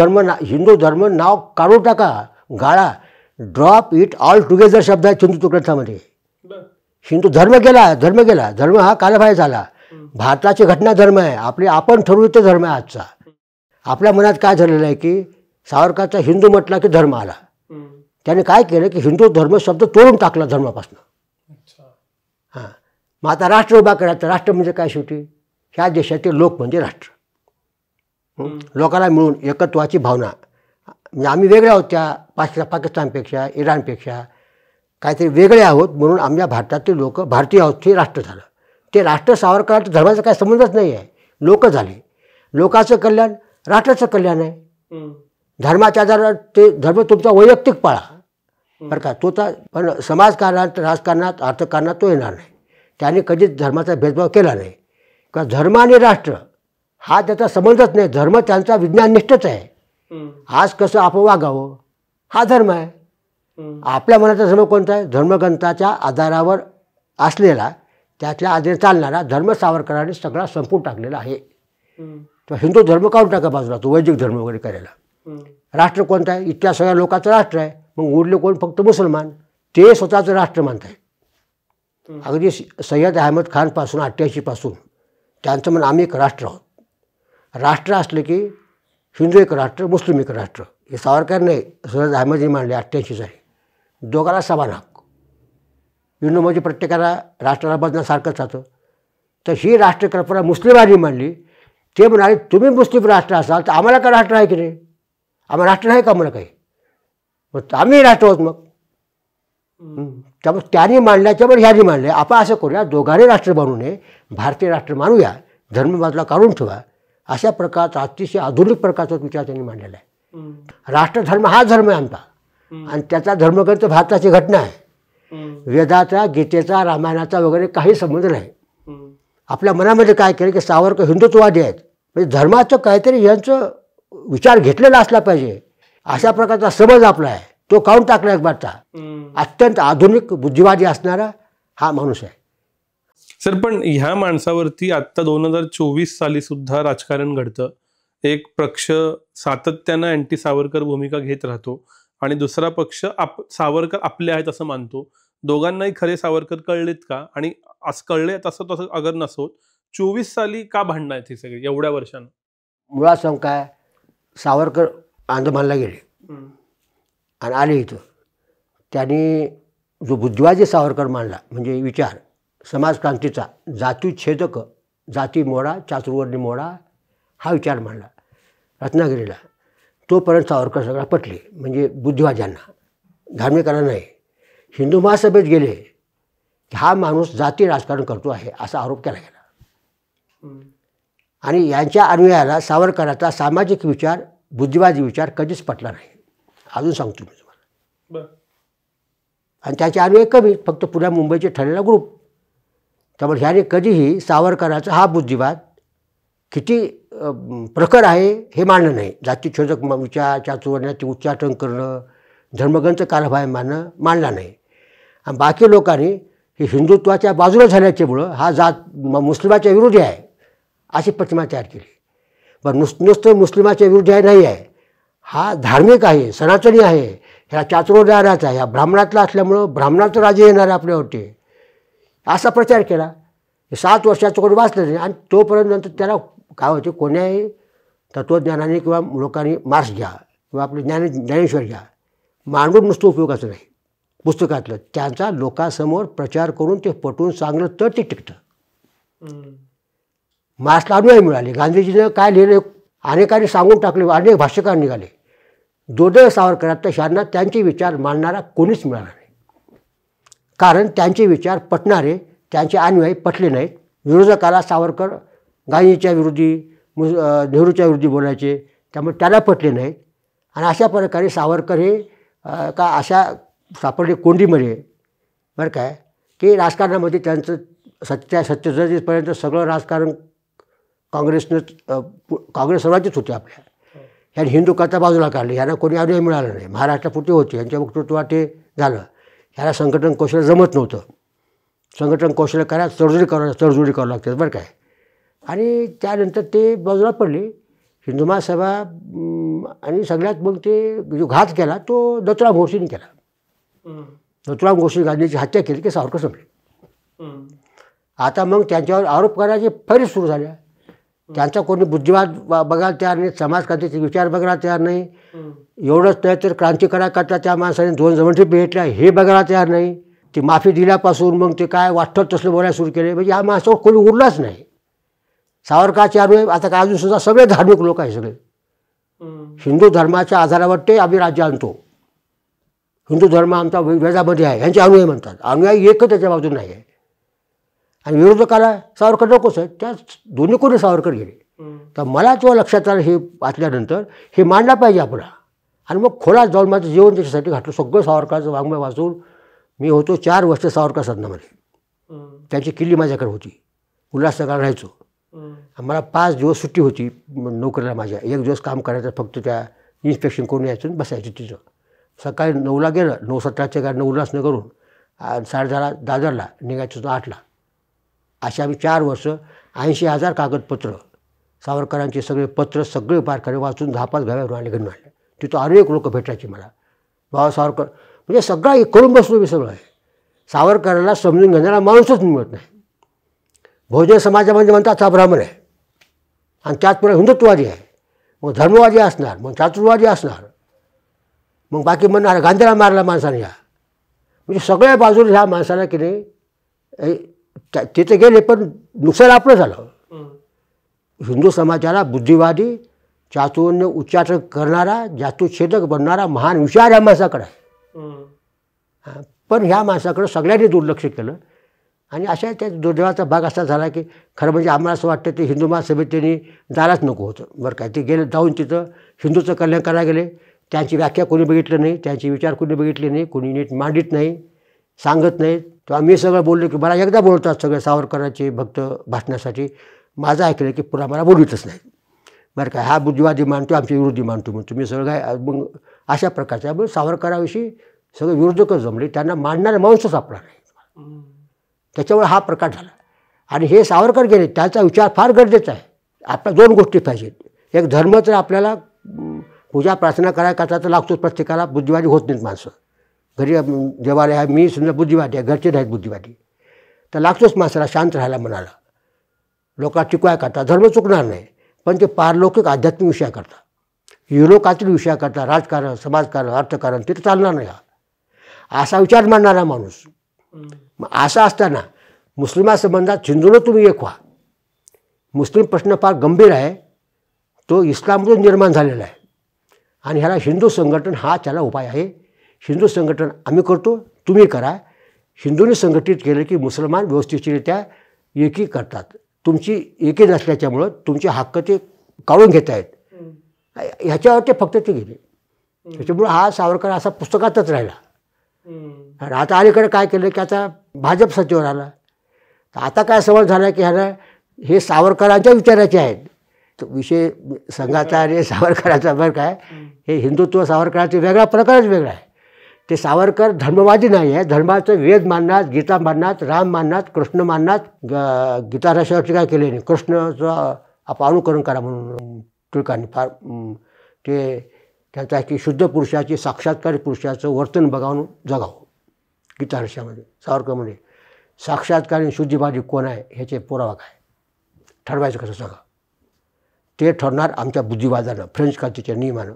धर्म नाव काढून टाका, गाळा. ड्रॉप इट ऑल टुगेदर शब्द आहे हिंदू ग्रंथामध्ये. हिंदू धर्म गेला. धर्म हा कालबाह्य झाला. भारताची घटना धर्म आहे. आपण ठरवू ते धर्म आहे आजचा. आपल्या मनात काय झालेलं आहे की सावरकरचा हिंदू म्हटला की धर्म आला. त्याने काय केलं की हिंदू धर्म शब्द तोडून टाकला धर्मापासून. हां, मग आता राष्ट्र उभा करायचं. राष्ट्र म्हणजे काय? शेवटी ह्या देशातील लोक म्हणजे राष्ट्र. लोकांना मिळून एकत्वाची भावना. म्हणजे आम्ही वेगळ्या आहोत त्या पाकिस्तानपेक्षा, इराणपेक्षा काहीतरी वेगळे आहोत म्हणून आमच्या भारतातील लोक भारतीय आहोत हे राष्ट्र झालं. ते राष्ट्र सावरकरांच्या धर्माचा काही संबंधच नाही आहे. लोक झाले. लोकांचं कल्याण राष्ट्राचं कल्याण आहे. धर्माच्या आधारावर ते धर्म तुमचा वैयक्तिक पाळा बरं का. तो तर पण समाजकारणात, राजकारणात, अर्थकारणात तो येणार नाही. त्याने कधीच धर्माचा भेदभाव केला नाही. कारण धर्म आणि राष्ट्र हा त्याचा संबंधच नाही. धर्म त्यांचा विज्ञाननिष्ठच आहे. आज कसं आपण वागावं हा धर्म आहे. आपल्या मनाचा धर्म कोणता आहे? धर्मग्रंथाच्या आधारावर असलेला, त्याच्या आधारे चालणारा धर्म सावरकरांनी सगळा संपून टाकलेला आहे. तो हिंदू धर्म काढून टाका बाजूला, तो वैदिक धर्म वगैरे करायला. राष्ट्र कोणतं आहे? इतक्या सगळ्या लोकांचं राष्ट्र आहे. मग उरले कोण? फक्त मुसलमान. ते स्वतःचं राष्ट्र मानत आहेत. अगदी सय्यद अहमद खानपासून 88पासून त्यांचं म्हण आम्ही एक राष्ट्र आहोत. राष्ट्र असलं की हिंदू एक राष्ट्र, मुस्लिम एक राष्ट्र. हे सावरकर नाही, सय्यद अहमदने मांडले 88 साली. दोघाला समान हक्क. हिंदू म्हणजे प्रत्येकाला राष्ट्राला बदलण्यासारखंच राहतं. तर ही राष्ट्रकल्पना मुस्लिमांनी मांडली. ते म्हणाले तुम्ही मुस्लिम राष्ट्र असाल तर आम्हाला काय राष्ट्र आहे की नाही? आम्हाला राष्ट्र नाही का? आम्हाला काही मग आम्ही राष्ट्र आहोत. मग त्यामुळे त्यांनी मांडल्याच्यावर ह्यांनी मांडले. आपण असं करूया, दोघांनी राष्ट्र बनवू नये, भारतीय राष्ट्र मानूया, धर्म बाजूला काढून ठेवा. अशा प्रकारचा अतिशय आधुनिक प्रकारचा विचार त्यांनी मांडलेला आहे. राष्ट्रधर्म हा धर्म आहे आमचा आणि त्याचा धर्मग्रंथ भारताची घटना आहे. वेदाचा, गीतेचा, रामायणाचा वगैरे काही संबंध नाही. आपल्या मनामध्ये काय केलं की सावरकर हिंदुत्ववादी आहेत, म्हणजे धर्माचं काहीतरी यांचं विचार घेतलेला असला पाहिजे अशा प्रकारचा समज आपला आहे. तो काढून टाकला एक बारचा. अत्यंत आधुनिक बुद्धिवादी असणारा हा माणूस आहे. सर पण ह्या माणसावरती आत्ता 2024 साली सुद्धा राजकारण घडतं. एक पक्ष सातत्यानं अँटी सावरकर भूमिका घेत राहतो आणि दुसरा पक्ष सावरकर आपले आहेत असं मानतो. दोघांनाही खरे सावरकर कळलेत का? आणि असं कळले तसं अगर नसोत 24 साली का भांडणं आहेत ही सगळी एवढ्या वर्षानं? मुळात सांग काय, सावरकर अंदमानला गेले आणि आले इथं. त्यांनी जो बुद्धिवादी सावरकर मांडला म्हणजे विचार समाजक्रांतीचा, जातीछेदक, जाती मोडा, चातुर्वर्णी मोडा हा विचार मांडला रत्नागिरीला. तोपर्यंत सावरकर सगळा पटले, म्हणजे बुद्धिवाद्यांना, धार्मिकांना नाही. हिंदू महासभेत गेले की हा माणूस जाती राजकारण करतो आहे असा आरोप केला गेला. आणि यांच्या अन्वयाला सावरकरांचा सामाजिक विचार, बुद्धिवादी विचार कधीच पटला नाही. अजून सांगतो मी तुम्हाला. आणि त्याचे अन्वय कमी, फक्त पुण्या मुंबईचे ठरलेला ग्रुप. त्यामुळे ह्याने कधीही सावरकरांचा हा बुद्धिवाद किती प्रखर आहे हे मानलं नाही. जातीशोधक विचार, चातुर्वर्ण्याचे उच्चाटन करणं, धर्मग्रंथ कालबाह्य मानला नाही. आणि बाकी लोकांनी हे हिंदुत्वाच्या बाजूला झाल्याच्यामुळं हा मुस्लिमाच्या विरोधी आहे अशी प्रतिमा तयार केली. पण नुसतं मुस्लिमाच्या विरुद्ध नाही आहे, हा धार्मिक आहे, सनातनी आहे, ह्या चातुर्वर्ण्याचा आहे, ह्या ब्राह्मणातला असल्यामुळं ब्राह्मणाचं राज्य येणार आहे आपल्यावरती, असा प्रचार केला. 7 वर्षाचं कोणी वाचलं नाही. आणि तोपर्यंत नंतर त्याला काय होते, कोण्याही तत्त्वज्ञानाने किंवा लोकांनी मार्क्स घ्या किंवा आपले ज्ञानेश्वर घ्या, मांडून नुसतं उपयोगाचं नाही पुस्तकातलं, त्यांचा लोकांसमोर प्रचार करून ते पटवून सांगलं तर ते टिकतं. मार्क्सला अनुयायी मिळाले. गांधीजीनं काय लिहिलं अनेकांनी सांगून टाकले, अनेक भाष्यकार निघाले. दुर्दैव सावरकरात तशांना त्यांचे विचार मांडणारा कोणीच मिळाला नाही. कारण त्यांचे विचार पटणारे त्यांचे अनुयायी पटले नाहीत. विरोधकाला सावरकर गांधीच्या विरोधी, नेहरूच्या विरोधी बोलायचे, त्यामुळे त्याला पटले नाहीत. आणि अशा प्रकारे सावरकर हे का अशा सापडले कोंडीमध्ये, बरं काय, की राजकारणामध्ये त्यांचं सत्तेपर्यंत सगळं राजकारण काँग्रेस सर्वांचीच होते आपल्या. ह्याने हिंदुत्वाच्या बाजूला काढले, ह्यांना कोणी अनुयायी मिळालं नाही. महाराष्ट्रापुरते होते, यांच्या वक्तृत्वात ते झालं. ह्याला संघटन कौशल्य जमत नव्हतं. संघटन कौशल्य तडजोडी करावं लागते, बरं काय. आणि त्यानंतर ते बाजूला पडले. हिंदू महासभा आणि सगळ्यात मग ते जो घात केला तो दत्तराम गोडसेंनी केला. दत्तराम गोडसे गांधीची हत्या केली की सावरकर संपले. आता मग त्यांच्यावर आरोप करायचे फैरी सुरू झाल्या. त्यांचा कोणी बुद्धिवाद बघायला तयार नाही, समाजक्रांतीचे विचार बघायला तयार नाही. एवढंच नाही तर क्रांतिकाराकरता त्या माणसाने 2 जवळचे भेटल्या हे बघायला तयार नाही. ती माफी दिल्यापासून मग ते काय वाटतं तसलं बोलायला सुरू केले. म्हणजे या माणसावर कोणी उरलाच नाही. सावरकराचे अनुयायी आता काय अजूनसुद्धा सगळे धार्मिक लोक आहे. सगळे हिंदू धर्माच्या आधारावर ते आम्ही राज्य आणतो, हिंदू धर्म आमचा वेदामध्ये आहे, यांचे अनुयायी म्हणतात. अनुयायी एकच त्याच्या बाजून नाही आहे. आणि विरोधकाला सावरकर नकोच आहे, त्या दोन्ही कोणी सावरकर गेले. तर मला जेव्हा लक्षात आलं हे वाचल्यानंतर हे मांडला पाहिजे आपण. आणि मग खोलात जाऊन माझं जीवन त्याच्यासाठी घातलं. सगळं सावरकराचं वाङ्मय वाचून मी होतो 4 वर्ष सावरकर सदनामध्ये. त्यांची किल्ली माझ्याकडे होती, उल्हासनगरला राहायचो. मला 5 दिवस सुट्टी होती नोकरीला माझ्या. 1 दिवस काम करायचं फक्त, त्या इन्स्पेक्शन करून यायचं बसायचं तिथं. सकाळी 9ला गेलं, 9:17च्या गाडीनं उल्हासनगरहून 10:30 दादरला निघायचं होतं 8ला. अशा आम्ही 4 वर्ष 80,000 कागदपत्र, सावरकरांचे सगळे पत्र सगळे पारखाने वाचून 10-5 गाव्यावरून आले, घरून आणले. तिथं अनेक लोक भेटायचे मला. बाबा सावरकर म्हणजे सगळं करून बसलो मी सगळं आहे. सावरकराला समजून घेणारा माणूसच मिळत नाही. बहुजन समाजामध्ये म्हणतात हा ब्राह्मण आहे आणि त्यात पुढे हिंदुत्ववादी आहे, मग धर्मवादी असणार, मग चातुर्वादी असणार, मग बाकी म्हणणार गांधीला मारला माणसाने. ह्या म्हणजे सगळ्या बाजूला ह्या माणसाला की नाही तिथे गेले, पण नुकसान आपलं झालं. हिंदू समाजाला बुद्धिवादी, चातुर्य उच्चाटन करणारा, जातुच्छेदक बनणारा महान विचार ह्या माणसाकडे आहे. पण ह्या माणसाकडं सगळ्यांनी दुर्लक्ष केलं. आणि अशा त्या दुर्दैवाचा भाग असा झाला की खरं म्हणजे आम्हाला असं वाटतं ते हिंदू महासभेत त्यांनी जायलाच नको होतं, बरं काय. ते गेले जाऊन तिथं हिंदूचं कल्याण करायला गेले. त्यांची व्याख्या कोणी बघितलं नाही, त्यांचे विचार कोणी बघितले नाही, कोणी नीट मांडित नाही, सांगत नाहीत. तेव्हा मी सगळं बोललो की मला एकदा बोलतात सगळे सावरकरांचे भक्त भाषणासाठी, माझं ऐकलं की पुन्हा मला बोलवितच नाही, बरं काय. हा बुद्धिवादी मानतो, आमचे विरोधी मानतो म्हणतो. मी सगळं काय मग अशा प्रकारच्या मग सावरकराविषयी सगळे विरोधकच जमले, त्यांना मांडणारा माणूस सापडला नाही. त्याच्यामुळे हा प्रकार झाला. आणि हे सावरकर गेले, त्याचा विचार फार गरजेचा आहे. आपल्या 2 गोष्टी पाहिजेत. एक धर्म तर आपल्याला पूजा प्रार्थना करायचा तर लागतोच प्रत्येकाला. बुद्धिवादी होत नाहीत माणसं. घरी देवालय आहे, मी समजा बुद्धिवादी आहे, घरचे नाहीत बुद्धिवादी, तर लागतोच माणसाला शांत राहायला मनाला. लोकांना टिकवाय करता धर्म चुकणार नाही, पण ते पारलौकिक आध्यात्मिक विषय करता, युरोकातील विषय करता, राजकारण, समाजकारण, अर्थकारण तिथं चालणार नाही. असा विचार मांडणारा माणूस. मग असं असताना मुस्लिमासंबंधात हिंदूनं तुम्ही एक व्हा. मुस्लिम प्रश्न फार गंभीर आहे, तो इस्लाममधून निर्माण झालेला आहे. आणि ह्याला हिंदू संघटन हा त्याला उपाय आहे. हिंदू संघटन आम्ही करतो, तुम्ही करा. हिंदूंनी संघटित केलं की मुसलमान व्यवस्थितरित्या एकी करतात. तुमची एकी नसल्याच्यामुळं तुमचे हक्क ते काढून घेत आहेत, ह्याच्यावर ते फक्त ते गेले. त्याच्यामुळं हा सावरकर असा पुस्तकातच राहिला. आता अलीकडे काय केलं की आता भाजप सत्तेवर आला, आता काय समज झाला की ह्याला हे सावरकरांच्या विचाराचे आहेत. तो विषय संघाचा आणि सावरकरांचा बरं काय, हे हिंदुत्व सावरकरांचा वेगळा प्रकारच वेगळा आहे. ते सावरकर धर्मवादी नाही आहे. धर्माचं वेद माननात, गीता माननात, राम माननात, कृष्ण माननात. गीता रशावरती काय केले नाही, कृष्णाचं आपण अनुकरण करा म्हणून टिळकांनी फार ते त्यांचा की शुद्ध पुरुषाची, साक्षात्कारी पुरुषाचं वर्तन बघावून जगावं. गीता रशामध्ये सावरकरमध्ये साक्षात्कारी शुद्धीवादी कोण आहे ह्याचे पुरावा काय, ठरवायचं कसं सांगा. ते ठरणार आमच्या बुद्धिवादानं, फ्रेंच क्रांतीच्या नियमानं.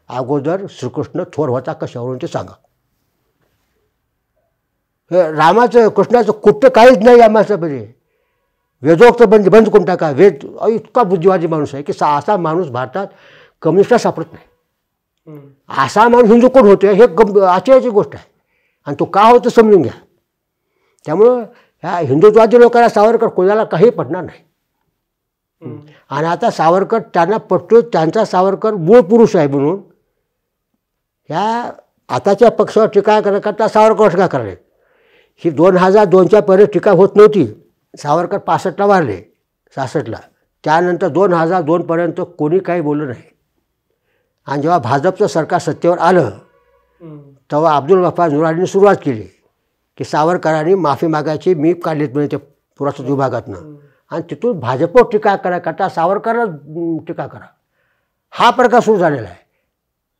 अगोदर श्रीकृष्ण थोर होता कशावरून ते सांगा. हे रामाचं कृष्णाचं कुठं काहीच नाही आम्हासाठी. वेदोक्त बंद करून टाका. वेद इतका बुद्धिवादी माणूस आहे की असा माणूस भारतात कम्युनिस्टला सापडत नाही. असा माणूस हिंदू कोण होतो हे आश्चर्याची गोष्ट आहे. आणि तो का होतो समजून घ्या. त्यामुळं ह्या हिंदुत्वादी लोकांना सावरकर कोणाला काही पटणार नाही. आणि आता सावरकर त्यांना पटतो, त्यांचा सावरकर मूळ पुरुष आहे म्हणून ह्या आताच्या पक्षावर टीका करता सावरकर टीका करायला. ही 2002च्या पहिले टीका होत नव्हती. सावरकर 65ला वारले, 66ला. त्यानंतर 2002पर्यंत कोणी काही बोललं नाही. आणि जेव्हा भाजपचं सरकार सत्तेवर आलं तेव्हा अब्दुल गफ्फार नुरानीने सुरुवात केली की सावरकरांनी माफी मागायची, मी काढलीत म्हणजे ते पुरातत्व विभागातनं. आणि तिथून भाजपवर टीका करता सावरकरला टीका करा, हा प्रकार सुरू झालेला आहे.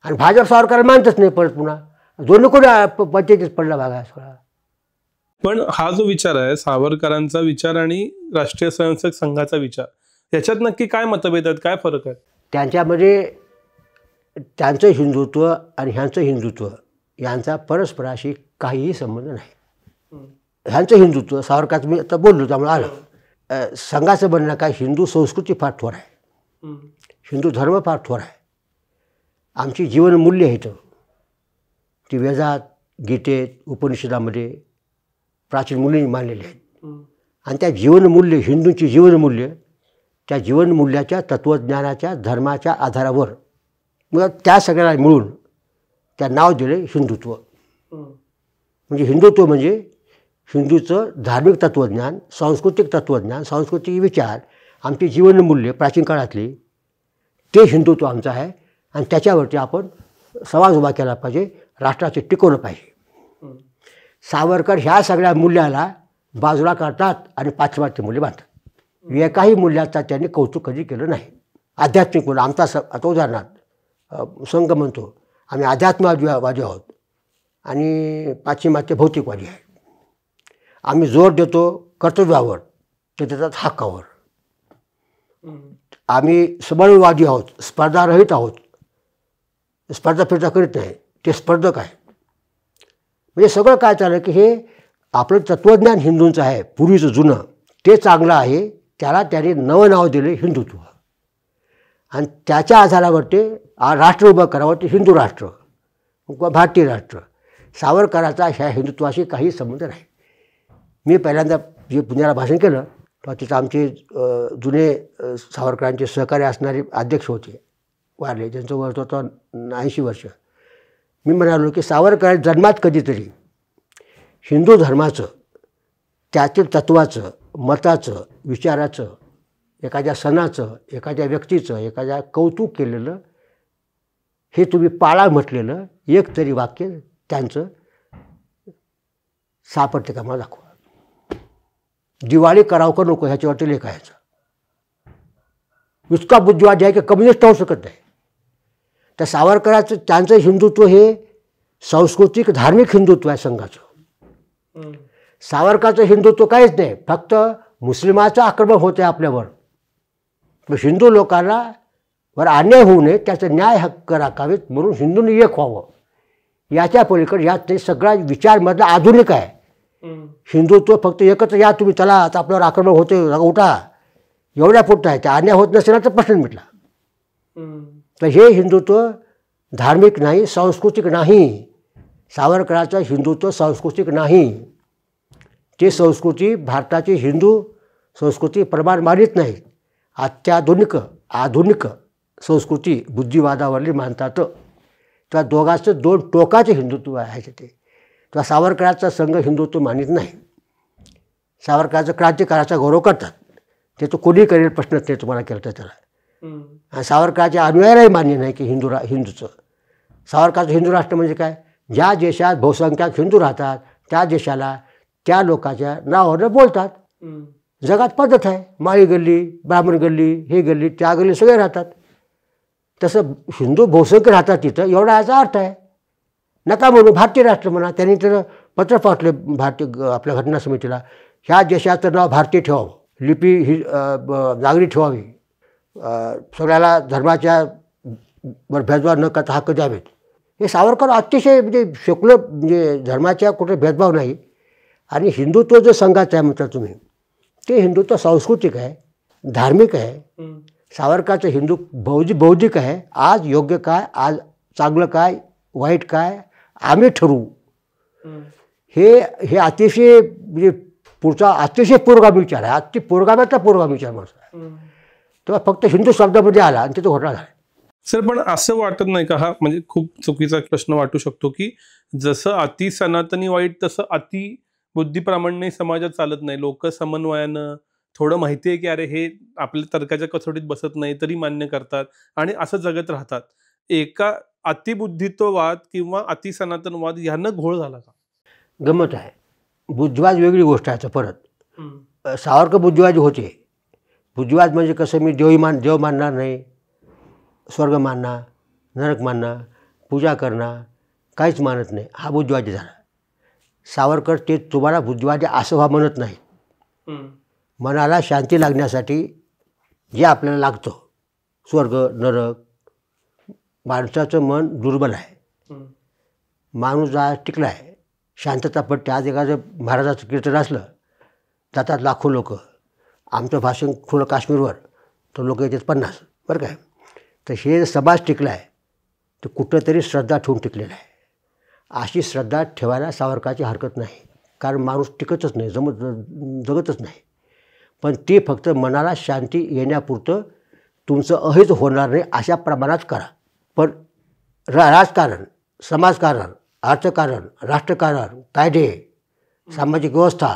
आणि भाजप सावरकराला मानतच नाही परत पुन्हा. दोन्ही कोणी पंचायतीत पडला भागा सगळा. पण हा जो विचार आहे सावरकरांचा विचार आणि राष्ट्रीय स्वयंसेवक संघाचा विचार, याच्यात नक्की काय मतभेद आहेत, काय फरक आहे? त्यांच्यामध्ये त्यांचं हिंदुत्व आणि ह्यांचं हिंदुत्व यांचा परस्पराशी काहीही संबंध नाही. ह्यांचं हिंदुत्व सावरकरांचं मी आता बोललो त्यामुळे आलं. संघाचं म्हणणं काय, हिंदू संस्कृती फार थोर आहे, हिंदू धर्म फार थोर आहे. आमची जीवनमूल्य आहेत ती वेदात, गीतेत, उपनिषदामध्ये प्राचीन मुलींनी मानलेली आहेत. आणि त्या जीवनमूल्य, हिंदूंची जीवनमूल्य, त्या जीवनमूल्याच्या तत्त्वज्ञानाच्या धर्माच्या आधारावर मग त्या सगळ्याला मिळून त्या नाव दिले हिंदुत्व. म्हणजे हिंदुत्व म्हणजे हिंदूचं धार्मिक तत्त्वज्ञान, सांस्कृतिक तत्त्वज्ञान, सांस्कृतिक विचार, आमची जीवनमूल्य प्राचीन काळातली, ते हिंदुत्व आमचं आहे. आणि त्याच्यावरती आपण समाज उभा केला पाहिजे, राष्ट्राचे टिकवलं पाहिजे. सावरकर ह्या सगळ्या मूल्याला बाजूला काढतात आणि पाश्चिमात्य मूल्य बांधतात. एकाही मूल्याचा त्यांनी कौतुक कधी केलं नाही. आध्यात्मिक मूल्य आमचा आता उदाहरणार्थ संघ म्हणतो आम्ही अध्यात्मवादी आहोत आणि पाश्चिमात्य भौतिकवादी आहे. आम्ही जोर देतो कर्तव्यावर, ते देतात हक्कावर. आम्ही सबळवादी आहोत, स्पर्धारहित आहोत, स्पर्धा फिरता करीत नाही, ते स्पर्धक आहे. म्हणजे सगळं काय चाललं की हे आपलं तत्त्वज्ञान हिंदूंचं आहे पूर्वीचं जुनं, ते चांगलं आहे, त्याला त्याने नवं नाव दिले हिंदुत्व. आणि त्याच्या आधारावरती राष्ट्र उभं करावं, ते हिंदू राष्ट्र किंवा भारतीय राष्ट्र. सावरकराचा ह्या हिंदुत्वाशी काही संबंध नाही. मी पहिल्यांदा जे पुण्याला भाषण केलं तेव्हा तिथं आमचे जुने सावरकरांचे सहकारी असणारे अध्यक्ष होते, वारले, ज्यांचं वय होतं 80 वर्ष. मी म्हणालो की सावरकर जन्मात कधीतरी हिंदू धर्माचं, त्यातील तत्त्वाचं, मताचं, विचाराचं, एखाद्या सणाचं, एखाद्या व्यक्तीचं, एखाद्या कौतुक केलेलं, हे तुम्ही पाळा म्हटलेलं एक तरी वाक्य त्यांचं सापडते का मला दाखवा. दिवाळी करावं का नको ह्याच्यावरती लेख आहे. इतका बुद्धिवादी आहे की कम्युनिस्ट होऊ शकत नाही. तर सावरकराचं त्यांचं हिंदुत्व हे सांस्कृतिक धार्मिक हिंदुत्व आहे संघाचं. सावरकराचं हिंदुत्व काहीच नाही, फक्त मुस्लिमाचं आक्रमण होतं आपल्यावर. हिंदू लोकांना वर अन्याय होऊ नये, त्याचं न्याय हक्क राखावेत म्हणून हिंदूंनी एक व्हावं. याच्या पलीकडे यात ते सगळा विचारमधला आधुनिक आहे. हिंदुत्व फक्त एकत्र या तुम्ही, चला आता आपल्यावर आक्रमण होते, उठा, एवढ्या पुरतं आहे. त्या अन्याय होत नसेल तर प्रश्न मिटला. तर हे हिंदुत्व धार्मिक नाही, सांस्कृतिक नाही. सावरकराचं हिंदुत्व सांस्कृतिक नाही. ते संस्कृती भारताची हिंदू संस्कृती प्रमाण मानित नाही. आधुनिक संस्कृती बुद्धिवादावरली मानतात. तेव्हा दोघांचं दोन टोकाचे हिंदुत्व आहे ते. तेव्हा सावरकराचा संघ हिंदुत्व मानित नाही. सावरकरांचा क्रांतिकाराचा गौरव करतात. ते तो कोणी करेल प्रश्नच नाही तुम्हाला केलं तर त्याला. आणि सावरकरांच्या अनुयायालाही मान्य नाही की हिंदूचं सावरकरांचं हिंदू राष्ट्र म्हणजे काय, ज्या देशात बहुसंख्याक हिंदू राहतात त्या देशाला त्या लोकांच्या नावावर बोलतात. जगात पद्धत आहे, माळी गल्ली, ब्राह्मण गल्ली, हे गल्ली, त्या गल्ली सगळे राहतात. तसं हिंदू बहुसंख्य राहतात तिथं, एवढा याचा अर्थ आहे. नका म्हणू भारतीय राष्ट्र म्हणा. त्यांनी तर पत्र पाठवले भारतीय आपल्या घटना समितीला, ह्या देशाचं नाव भारतीय ठेवावं, लिपी ही नागरी ठेवावी, सगळ्याला धर्माच्या भेदभाव न करता हक्क द्यावेत. हे सावरकर अतिशय म्हणजे सेक्युलर, म्हणजे धर्माच्या कुठे भेदभाव नाही. आणि हिंदुत्व जो संघाचं आहे म्हणता तुम्ही, ते हिंदुत्व सांस्कृतिक आहे, धार्मिक आहे. सावरकरचं हिंदू बौद्धिक आहे. आज योग्य काय, आज चांगलं काय, वाईट काय आम्ही ठरवू. हे अतिशय म्हणजे पुढचा अतिशय पुरोगामी विचार आहे. अति पुरोगाम्यातला पुरोगामी विचार माणूस आहे. तेव्हा फक्त हिंदू शब्दामध्ये आला आणि तिथं घोटाळा झाला. सर, पण असं वाटत नाही का, हा म्हणजे खूप चुकीचा प्रश्न वाटू शकतो की जसं अति सनातनी वाईट तसं अति बुद्धिप्रामाण्य समाजात चालत नाही. लोक समन्वयानं थोडं माहिती आहे की अरे हे आपल्या तर्काच्या कसोटीत बसत नाही तरी मान्य करतात आणि असं जगत राहतात. एका अतिबुद्धित्ववाद किंवा अतिसनातनवाद ह्यानं घोळ झाला का? गंमत आहे. बुद्धिवाद वेगळी गोष्ट आहे. परत सावरकर बुद्धिवादी होते. बुद्धिवाद म्हणजे कसं, मी देव मानणार नाही, स्वर्ग मानणार, नरक मानणार, पूजा करणार, काहीच मानत नाही, हा बुद्धिवादी झाला. सावरकर ते तुम्हाला बुद्धिवादी असं व्हा म्हणत नाही. मनाला शांती लागण्यासाठी जे आपल्याला लागतं, स्वर्ग नरक, माणसाचं मन दुर्बल आहे. माणूस आज टिकला आहे, शांतता पडते. आज एखादं महाराजाचं कीर्तन असलं, जातात लाखो लोक. आमचं भाषण खुलं काश्मीरवर, तर लोक येतात 50, बरं काय. तर हे समाज टिकला आहे, तर कुठंतरी श्रद्धा ठेवून टिकलेला आहे. अशी श्रद्धा ठेवायला सावरकराची हरकत नाही, कारण माणूस टिकतच नाही, जगतच नाही. पण ते फक्त मनाला शांती येण्यापुरतं तुमचं अहित होणार नाही अशा प्रमाणात करा. पण राजकारण, समाजकारण, अर्थकारण, राष्ट्रकारण, कायदे, सामाजिक व्यवस्था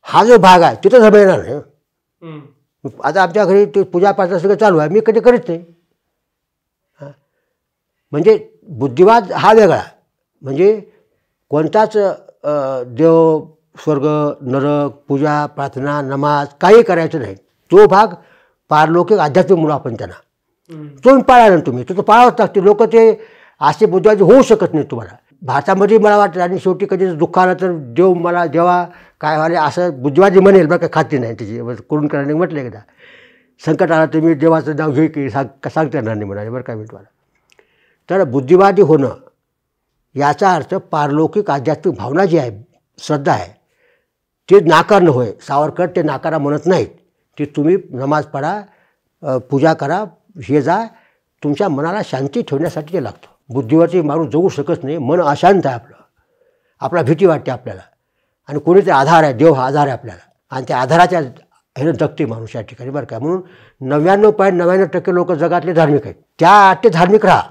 हा जो भाग आहे तिथं धर्म येणार नाही. आता आमच्या घरी ते पूजापाठ सगळं चालू आहे, मी कधी करीत नाही. म्हणजे बुद्धिवाद हा वेगळा, म्हणजे कोणताच देव, स्वर्ग, नरक, पूजा, प्रार्थना, नमाज काही करायचं नाही. तो भाग पारलौकिक आध्यात्मिक म्हणून आपण त्यांना तुम्ही पाळायला तुम्ही तो पाळावंच लागते. लोक ते असे बुद्धिवादी होऊ शकत नाही तुम्हाला. भारतामध्ये मला वाटतं, आणि शेवटी कधी दुःख आलं तर देव मला जेव्हा काय व्हायला असं बुद्धिवादी म्हणेल बरं का, खात्री नाही त्याची. करून करायला म्हटलं एकदा, संकट आलं तर मी देवाचं नाव घे की सांगता येणार नाही म्हणाले, बरं काय मी तुम्हाला. तर बुद्धिवादी होणं याचा अर्थ पारलौकिक आध्यात्मिक भावना जी आहे, श्रद्धा आहे, ते नाकारणं होय. सावरकर ते नाकारा म्हणत नाहीत. ते तुम्ही नमाज पढा, पूजा करा, हे जा, तुमच्या मनाला शांती ठेवण्यासाठी ते लागतं. बुद्धिवादी माणूस जगू शकत नाही, मन अशांत आहे आपलं, आपला भीती वाटते आपल्याला, आणि कोणीतरी आधार आहे, देव हा आधार आहे आपल्याला, आणि त्या आधाराच्या ह्यानं जगते माणूस या ठिकाणी, बरं का. म्हणून 99.99% लोक जगातले धार्मिक आहेत, त्या ते धार्मिक राहा.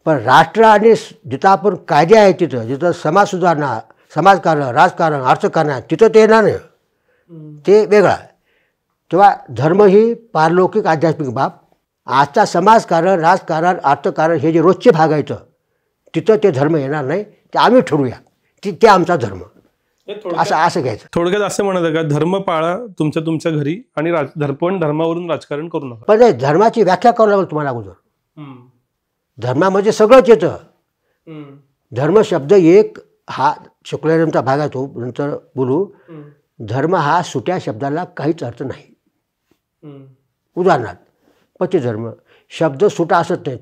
पण राष्ट्र आणि जिथं आपण कायदे आहे जिथं समाज सुधारणा, समाजकारण, राजकारण, अर्थकारण तिथं ते येणार नाही, ते वेगळं आहे. तेव्हा धर्म ही पारलौकिक आध्यात्मिक बाब. आजचा समाजकारण, राजकारण, अर्थकारण हे जे रोजचे भाग आहेत तिथं ते धर्म येणार नाही. ते आम्ही ठरवूया, ते आमचा धर्म, असं घ्यायचं. थोडक्यात असं म्हणायचं का, धर्म पाळा तुमच्या घरी आणि पण धर्मावरून राजकारण करू नका. पण धर्माची व्याख्या करावं लागेल तुम्हाला अगोदर. धर्मामध्ये सगळंच येतं. धर्म शब्द एक हा सेक्युलरिझमचा भाग आहे, तो नंतर बोलू. धर्म हा सुट्या शब्दाला काहीच अर्थ नाही. उदाहरणार्थ पतिधर्म शब्द सुटा असत नाही,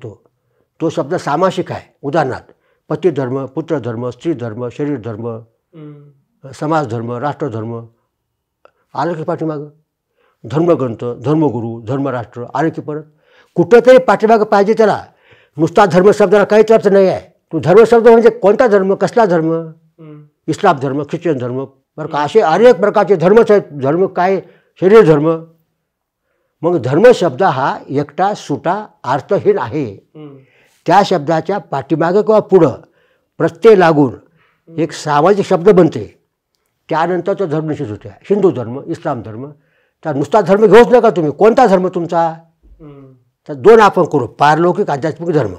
तो शब्द सामासिक आहे. उदाहरणार्थ पतिधर्म, पुत्रधर्म, स्त्रीधर्म, शरीरधर्म, समाजधर्म, राष्ट्रधर्म आलं की पाठीमागं. धर्मग्रंथ, धर्मगुरू, धर्मराष्ट्र आलं की परत कुठंतरी पाठीमागं पाहिजे त्याला. नुसता धर्म शब्दाला काहीच अर्थ नाही आहे. तो धर्मशब्द म्हणजे कोणता धर्म, कसला धर्म, इस्लाम धर्म, ख्रिश्चन धर्म, बरं का, असे अनेक प्रकारचे धर्मच आहेत. धर्म काय, शरीर धर्म. मग धर्म शब्द हा एकटा सुटा अर्थहीन आहे. त्या शब्दाच्या पाठीमागे किंवा पुढं प्रत्यय लागून एक सामाजिक शब्द बनते. त्यानंतरचा धर्म निश्चित होते. हिंदू धर्म, इस्लाम धर्म. तर नुसता धर्म घेऊच नका तुम्ही. कोणता धर्म तुमचा? तर 2 आपण करू, पारलौकिक आध्यात्मिक धर्म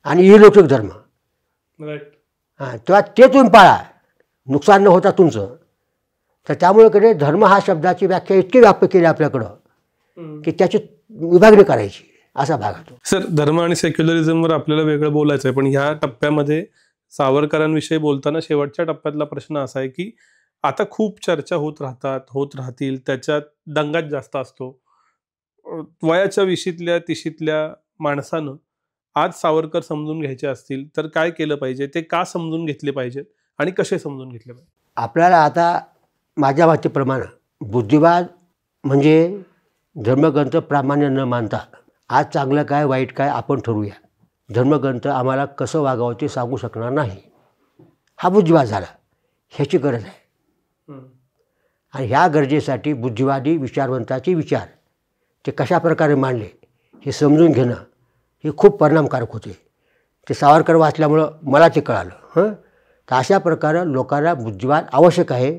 आणि इहलौकिक धर्म. हां, तेव्हा ते तुम्ही पाळा, नुकसान न होता तुमचं. तर त्यामुळे कडे धर्म हा शब्दाची व्याख्या इतकी व्यापक केली आपल्याकडं की त्याची विभागणी करायची, असा भाग होतो. सर, धर्म आणि सेक्युलरिझमवर आपल्याला वेगळं बोलायचं आहे, पण ह्या टप्प्यामध्ये सावरकरांविषयी बोलताना शेवटच्या टप्प्यातला प्रश्न असा आहे की आता खूप चर्चा होत राहतील, त्याच्यात दंगाच जास्त असतो. वयाच्या 20ल्या 30ल्या माणसानं आज सावरकर समजून घ्यायचे असतील तर काय केलं पाहिजे, ते का समजून घेतले पाहिजेत आणि कसे समजून घेतले पाहिजे? आपल्याला आता माझ्या माहितीप्रमाणे बुद्धिवाद म्हणजे धर्मग्रंथ प्रामाण्य न मानता आज चांगलं काय वाईट काय आपण ठरवूया, धर्मग्रंथ आम्हाला कसं वागावं ते सांगू शकणार नाही, हा बुद्धिवाद झाला. ह्याची गरज आहे. आणि ह्या गरजेसाठी बुद्धिवादी विचारवंताचे विचार ते कशा प्रकारे मांडले हे समजून घेणं हे खूप परिणामकारक होते. ते सावरकर वाचल्यामुळं मला ते कळालं. तर अशा प्रकारे लोकांना बुद्धिवाद आवश्यक आहे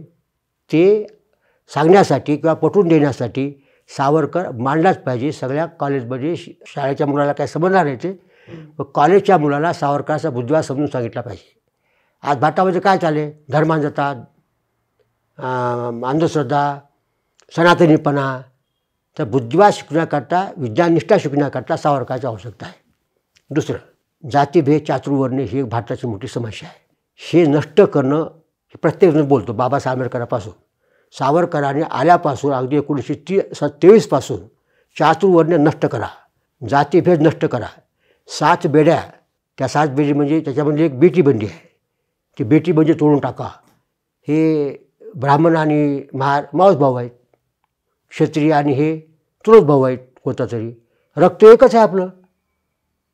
ते सांगण्यासाठी किंवा पटवून देण्यासाठी सावरकर मांडलाच पाहिजे. सगळ्या कॉलेजमध्ये शाळेच्या मुलाला काय समजणार नाही ते, कॉलेजच्या मुलाला सावरकराचा बुद्धिवाद समजून सांगितला पाहिजे. आज भारतामध्ये काय चालले, धर्मांधता, अंधश्रद्धा, सनातनीपणा. तर बुद्धिवाद शिकण्याकरता, विज्ञाननिष्ठा शिकण्याकरता सावरकरांची आवश्यकता आहे. दुसरं, जातीभेद, चातुर्वर्ण्य ही एक भारताची मोठी समस्या आहे. हे नष्ट करणं हे प्रत्येकजण बोलतो. बाबासाहेब आंबेडकरांपासून सावरकरांनी आल्यापासून अगदी 1923 पासून चातुर्वर्ण्य नष्ट करा, जातीभेद नष्ट करा, 7 बेड्या, त्या 7 बेडी म्हणजे त्याच्यामध्ये एक बेटी बंदी आहे, ती बेटी बंदी तोडून टाका. हे ब्राह्मण आणि मावस भाऊ आहेत, क्षत्रिय आणि हे चुलत भाऊ आहेत, कोणता तरी रक्त एकच आहे आपलं,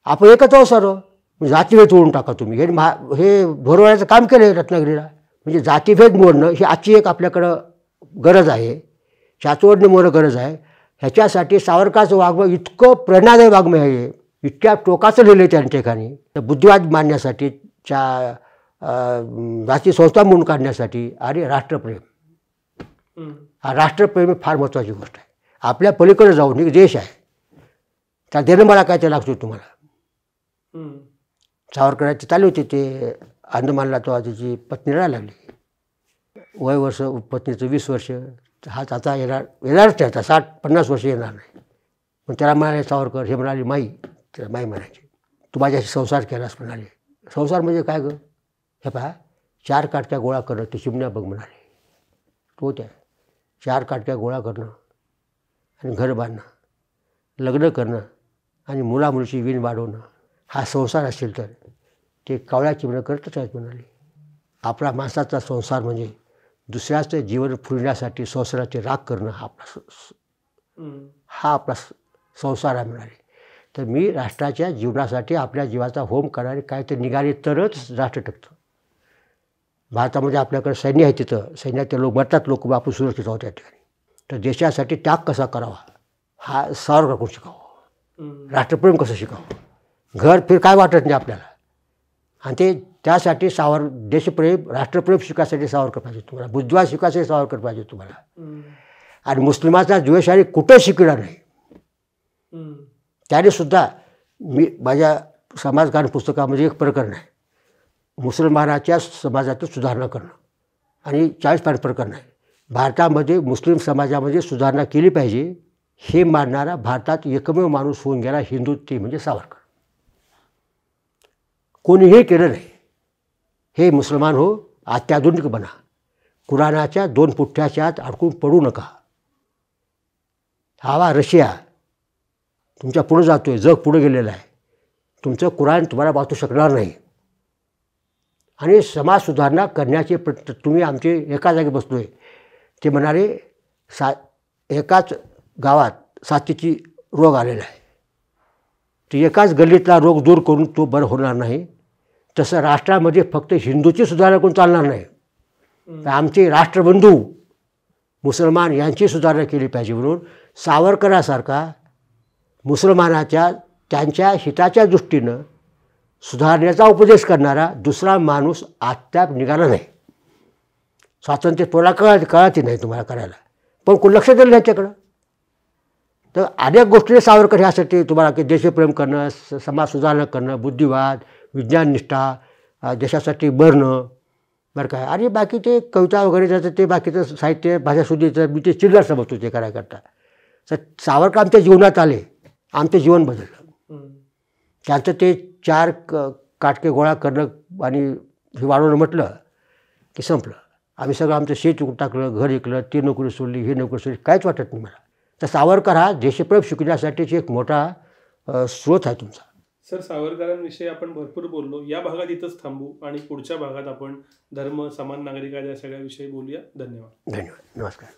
आपण एकच आहोत सर्व. जातीभेद तोडून टाका तुम्ही. हे भरवण्याचं काम केलं आहे रत्नागिरीला. म्हणजे जातीभेद मोडणं ही आजची एक आपल्याकडं गरज आहे, चातुर्वर्ण्य मोडणं गरज आहे. ह्याच्यासाठी सावरकरांचं वाङ्मय इतकं प्रेरणादायी वाङ्मय आहे, इतक्या टोकाचं लिहिलं आहे त्या ठिकाणी. तर बुद्धिवाद मांडण्यासाठी, जाती संस्था म्हणून काढण्यासाठी आणि राष्ट्रप्रेम, हा राष्ट्रप्रेम ही फार महत्त्वाची गोष्ट आहे. आपल्या पलीकडे जाऊन एक देश आहे, त्या देणं मला काय ते लागतो तुम्हाला. सावरकरांची चालू होती ते अंदमानला, तो त्याची पत्नी राहायला लागली, वय वर्ष पत्नीचं 20 वर्ष, हाच आता येणारच त्याचा 60-50 वर्ष येणार नाही. पण त्याला म्हणाले सावरकर, हे म्हणाले माई, त्याला माई म्हणायचे, तू माझ्याशी संसार केलास म्हणाले. संसार म्हणजे काय गं, हे पहा 4 काटक्या गोळा करणं ते चिमण्या बघ म्हणाले. तो त्या 4 काटक्या गोळा करणं आणि घर बांधणं, लग्न करणं आणि मुलामुलीची विण वाढवणं, हा संसार असेल तर ते कावळ्या चिमणं करतच आहेत म्हणाले. आपला माणसाचा संसार म्हणजे दुसऱ्याचं जीवन फुलण्यासाठी संसाराचे राग करणं, हा आपला संसार आहे म्हणाले. तर मी राष्ट्राच्या जीवनासाठी आपल्या जीवाचा होम करणारे काहीतरी निघाले तरच राष्ट्र टिकतं. भारतामध्ये आपल्याकडे सैन्य आहे, तिथं सैन्यात लोक मरतात, लोक आपण सुरक्षित आहोत त्या ठिकाणी. तर देशासाठी त्याग कसा करावा हा सावरकरांकडून शिकावं, राष्ट्रप्रेम कसं शिकावं, घर फिर काय वाटत नाही आपल्याला. आणि ते त्यासाठी देशप्रेम, राष्ट्रप्रेम शिकायसाठी सावरकर पाहिजे तुम्हाला, बुद्धिवाद शिकायसाठी सावरकर पाहिजे तुम्हाला. आणि मुस्लिमाचा द्वेषारी कुठं शिकणार नाही. त्यानेसुद्धा मी माझ्या समाजकारण पुस्तकामध्ये एक प्रकरण आहे, मुसलमानाच्या समाजात सुधारणा करणं, आणि 40 पान प्रकरण आहे. भारतामध्ये मुस्लिम समाजामध्ये सुधारणा केली पाहिजे हे मानणारा भारतात एकमेव माणूस होऊन गेला हिंदू, ते म्हणजे सावरकर. कोणीही केलं नाही. हे मुसलमान हो, अत्याधुनिक बना, कुराणाच्या 2 पुठ्ठ्याच्या आत अडकून पडू नका. हवा रशिया तुमच्या पुढं जातो आहे, जग पुढं गेलेलं आहे, तुमचं कुराण तुम्हाला वाचू शकणार नाही. आणि समाज सुधारणा करण्याचे तुम्ही आमचे एका जागी बसलो आहे. ते म्हणाले एकाच गावात साथीची रोग आलेला आहे, ते एकाच गल्लीतला रोग दूर करून तो बरं होणार नाही. तसं राष्ट्रामध्ये फक्त हिंदूची सुधारणा करून चालणार नाही, तर आमचे राष्ट्रबंधू मुसलमान यांची सुधारणा केली पाहिजे. म्हणून सावरकरासारखा मुसलमानाच्या त्यांच्या हिताच्या दृष्टीनं सुधारण्याचा उपदेश करणारा दुसरा माणूस आत्ताप निघाला नाही. स्वातंत्र्य पोरा कळायची नाही तुम्हाला करायला, पण कोण लक्ष दिलं त्याच्याकडं. तर अनेक गोष्टी सावरकर ह्यासाठी तुम्हाला की देशप्रेम करणं, समाज सुधारणा करणं, बुद्धिवाद, विज्ञाननिष्ठा, देशासाठी मरणं, बरं काय. आणि बाकी ते कविता वगैरे ज्याचं ते बाकीचं साहित्य भाषाशुद्धीचं मी ते चिल्लर समजतो ते करायकरता. तर सावरकर आमच्या जीवनात आले, आमचं जीवन बदललं. त्यांचं ते 4 काटके गोळा करणं आणि हे वाढवणं म्हटलं की संपलं. आम्ही सगळं आमचं शेत विकून टाकलं, घर विकलं, ती नोकरी सोडली, ही नोकरी सोडली, काहीच वाटत नाही मला. तर सावरकर हा देशप्रेम शिकण्यासाठीची एक मोठा स्रोत आहे तुमचा. सर, सावरकरांविषयी आपण भरपूर बोललो. या भागात इथंच थांबू आणि पुढच्या भागात आपण धर्म, समान नागरिक कायदा या सगळ्याविषयी बोलूया. धन्यवाद. धन्यवाद. नमस्कार.